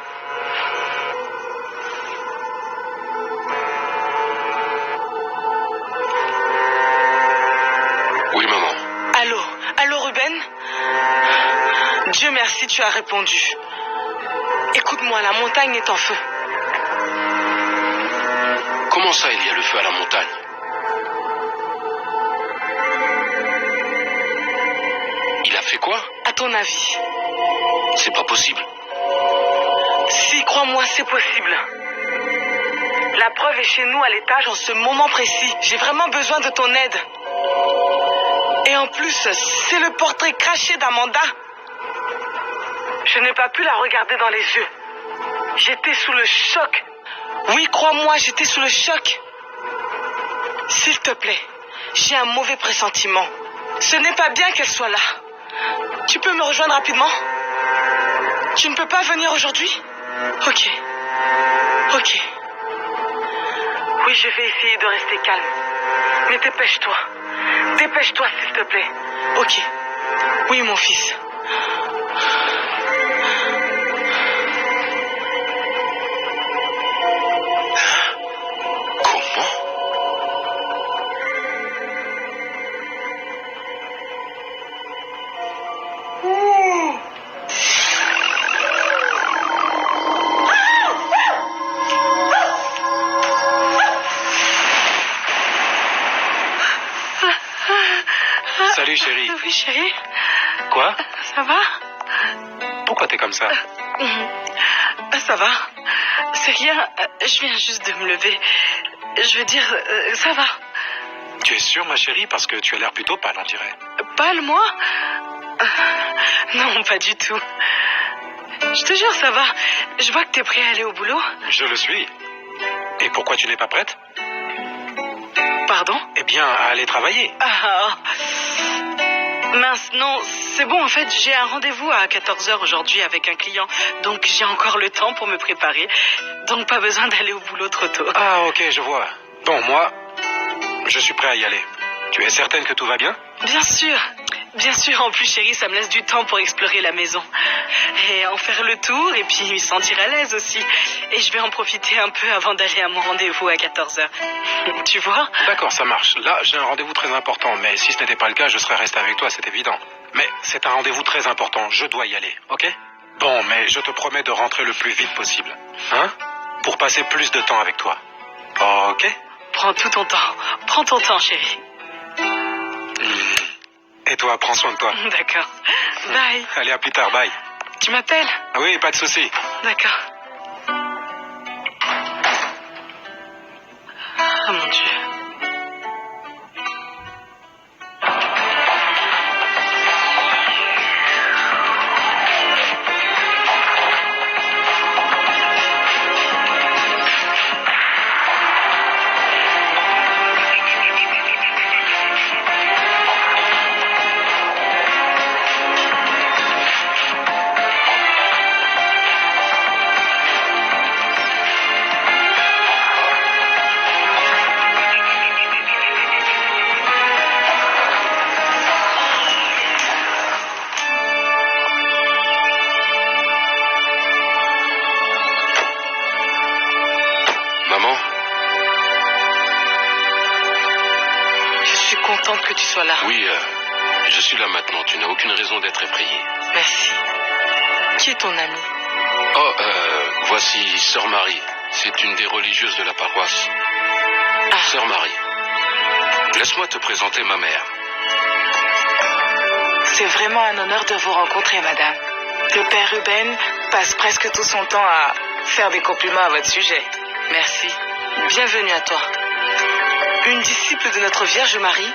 Oui, maman.
Allô, Ruben? Dieu merci, tu as répondu. Écoute-moi, la montagne est en feu.
Comment ça, il y a le feu à la montagne? Il a fait quoi?
À ton avis?
C'est pas possible.
Si, crois-moi, c'est possible. La preuve est chez nous à l'étage en ce moment précis. J'ai vraiment besoin de ton aide. Et en plus, c'est le portrait craché d'Amanda. Je n'ai pas pu la regarder dans les yeux. J'étais sous le choc. Oui, crois-moi, j'étais sous le choc. S'il te plaît, j'ai un mauvais pressentiment. Ce n'est pas bien qu'elle soit là. Tu peux me rejoindre rapidement? Tu ne peux pas venir aujourd'hui? Ok. Oui, je vais essayer de rester calme. Mais dépêche-toi. Dépêche-toi, s'il te plaît. Ok. Oui, mon fils.
Comment?
Salut chérie.
Oui, chérie.
Quoi?
Ça va?
Pourquoi t'es comme ça?
Ça va. C'est rien. Je viens juste de me lever. Je veux dire, ça va.
Tu es sûre, ma chérie? Parce que tu as l'air plutôt pâle, on dirait.
Pâle, moi? Non, pas du tout. Je te jure, ça va. Je vois que t'es prêt à aller au boulot.
Je le suis. Et pourquoi tu n'es pas prête?
Pardon?
Eh bien, à aller travailler.
Ah. Mince, non, c'est bon, en fait, j'ai un rendez-vous à 14h aujourd'hui avec un client, donc j'ai encore le temps pour me préparer, donc pas besoin d'aller au boulot trop tôt.
Ah, ok, je vois. Bon, moi, je suis prêt à y aller. Tu es certaine que tout va bien?
Bien sûr, en plus chérie, ça me laisse du temps pour explorer la maison. Et en faire le tour, et puis me sentir à l'aise aussi. Et je vais en profiter un peu avant d'aller à mon rendez-vous à 14h. Tu vois?
D'accord, ça marche. Là, j'ai un rendez-vous très important, mais si ce n'était pas le cas, je serais resté avec toi, c'est évident. Mais c'est un rendez-vous très important, je dois y aller, ok? Bon, mais je te promets de rentrer le plus vite possible. Hein? Pour passer plus de temps avec toi. Ok?
Prends tout ton temps. Prends ton temps, chérie.
Et toi, prends soin de toi.
D'accord. Bye.
Allez, à plus tard, bye.
Tu m'appelles?
Oui, pas de souci.
D'accord. Oh mon Dieu.
Maman?
Je suis contente que tu sois là.
Oui, je suis là maintenant. Tu n'as aucune raison d'être effrayé.
Merci. Qui est ton ami?
Oh, voici Sœur Marie. C'est une des religieuses de la paroisse.
Ah,
Sœur Marie, laisse-moi te présenter ma mère.
c'est vraiment un honneur de vous rencontrer, madame. Le père Ruben passe presque tout son temps à faire des compliments à votre sujet. Merci. Bienvenue à toi. Une disciple de notre Vierge Marie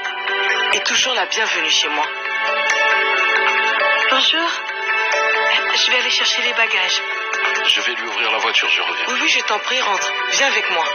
est toujours la bienvenue chez moi. Bonjour. Je vais aller chercher les bagages.
Je vais lui ouvrir la voiture, je reviens.
Oui, je t'en prie, rentre. Viens avec moi.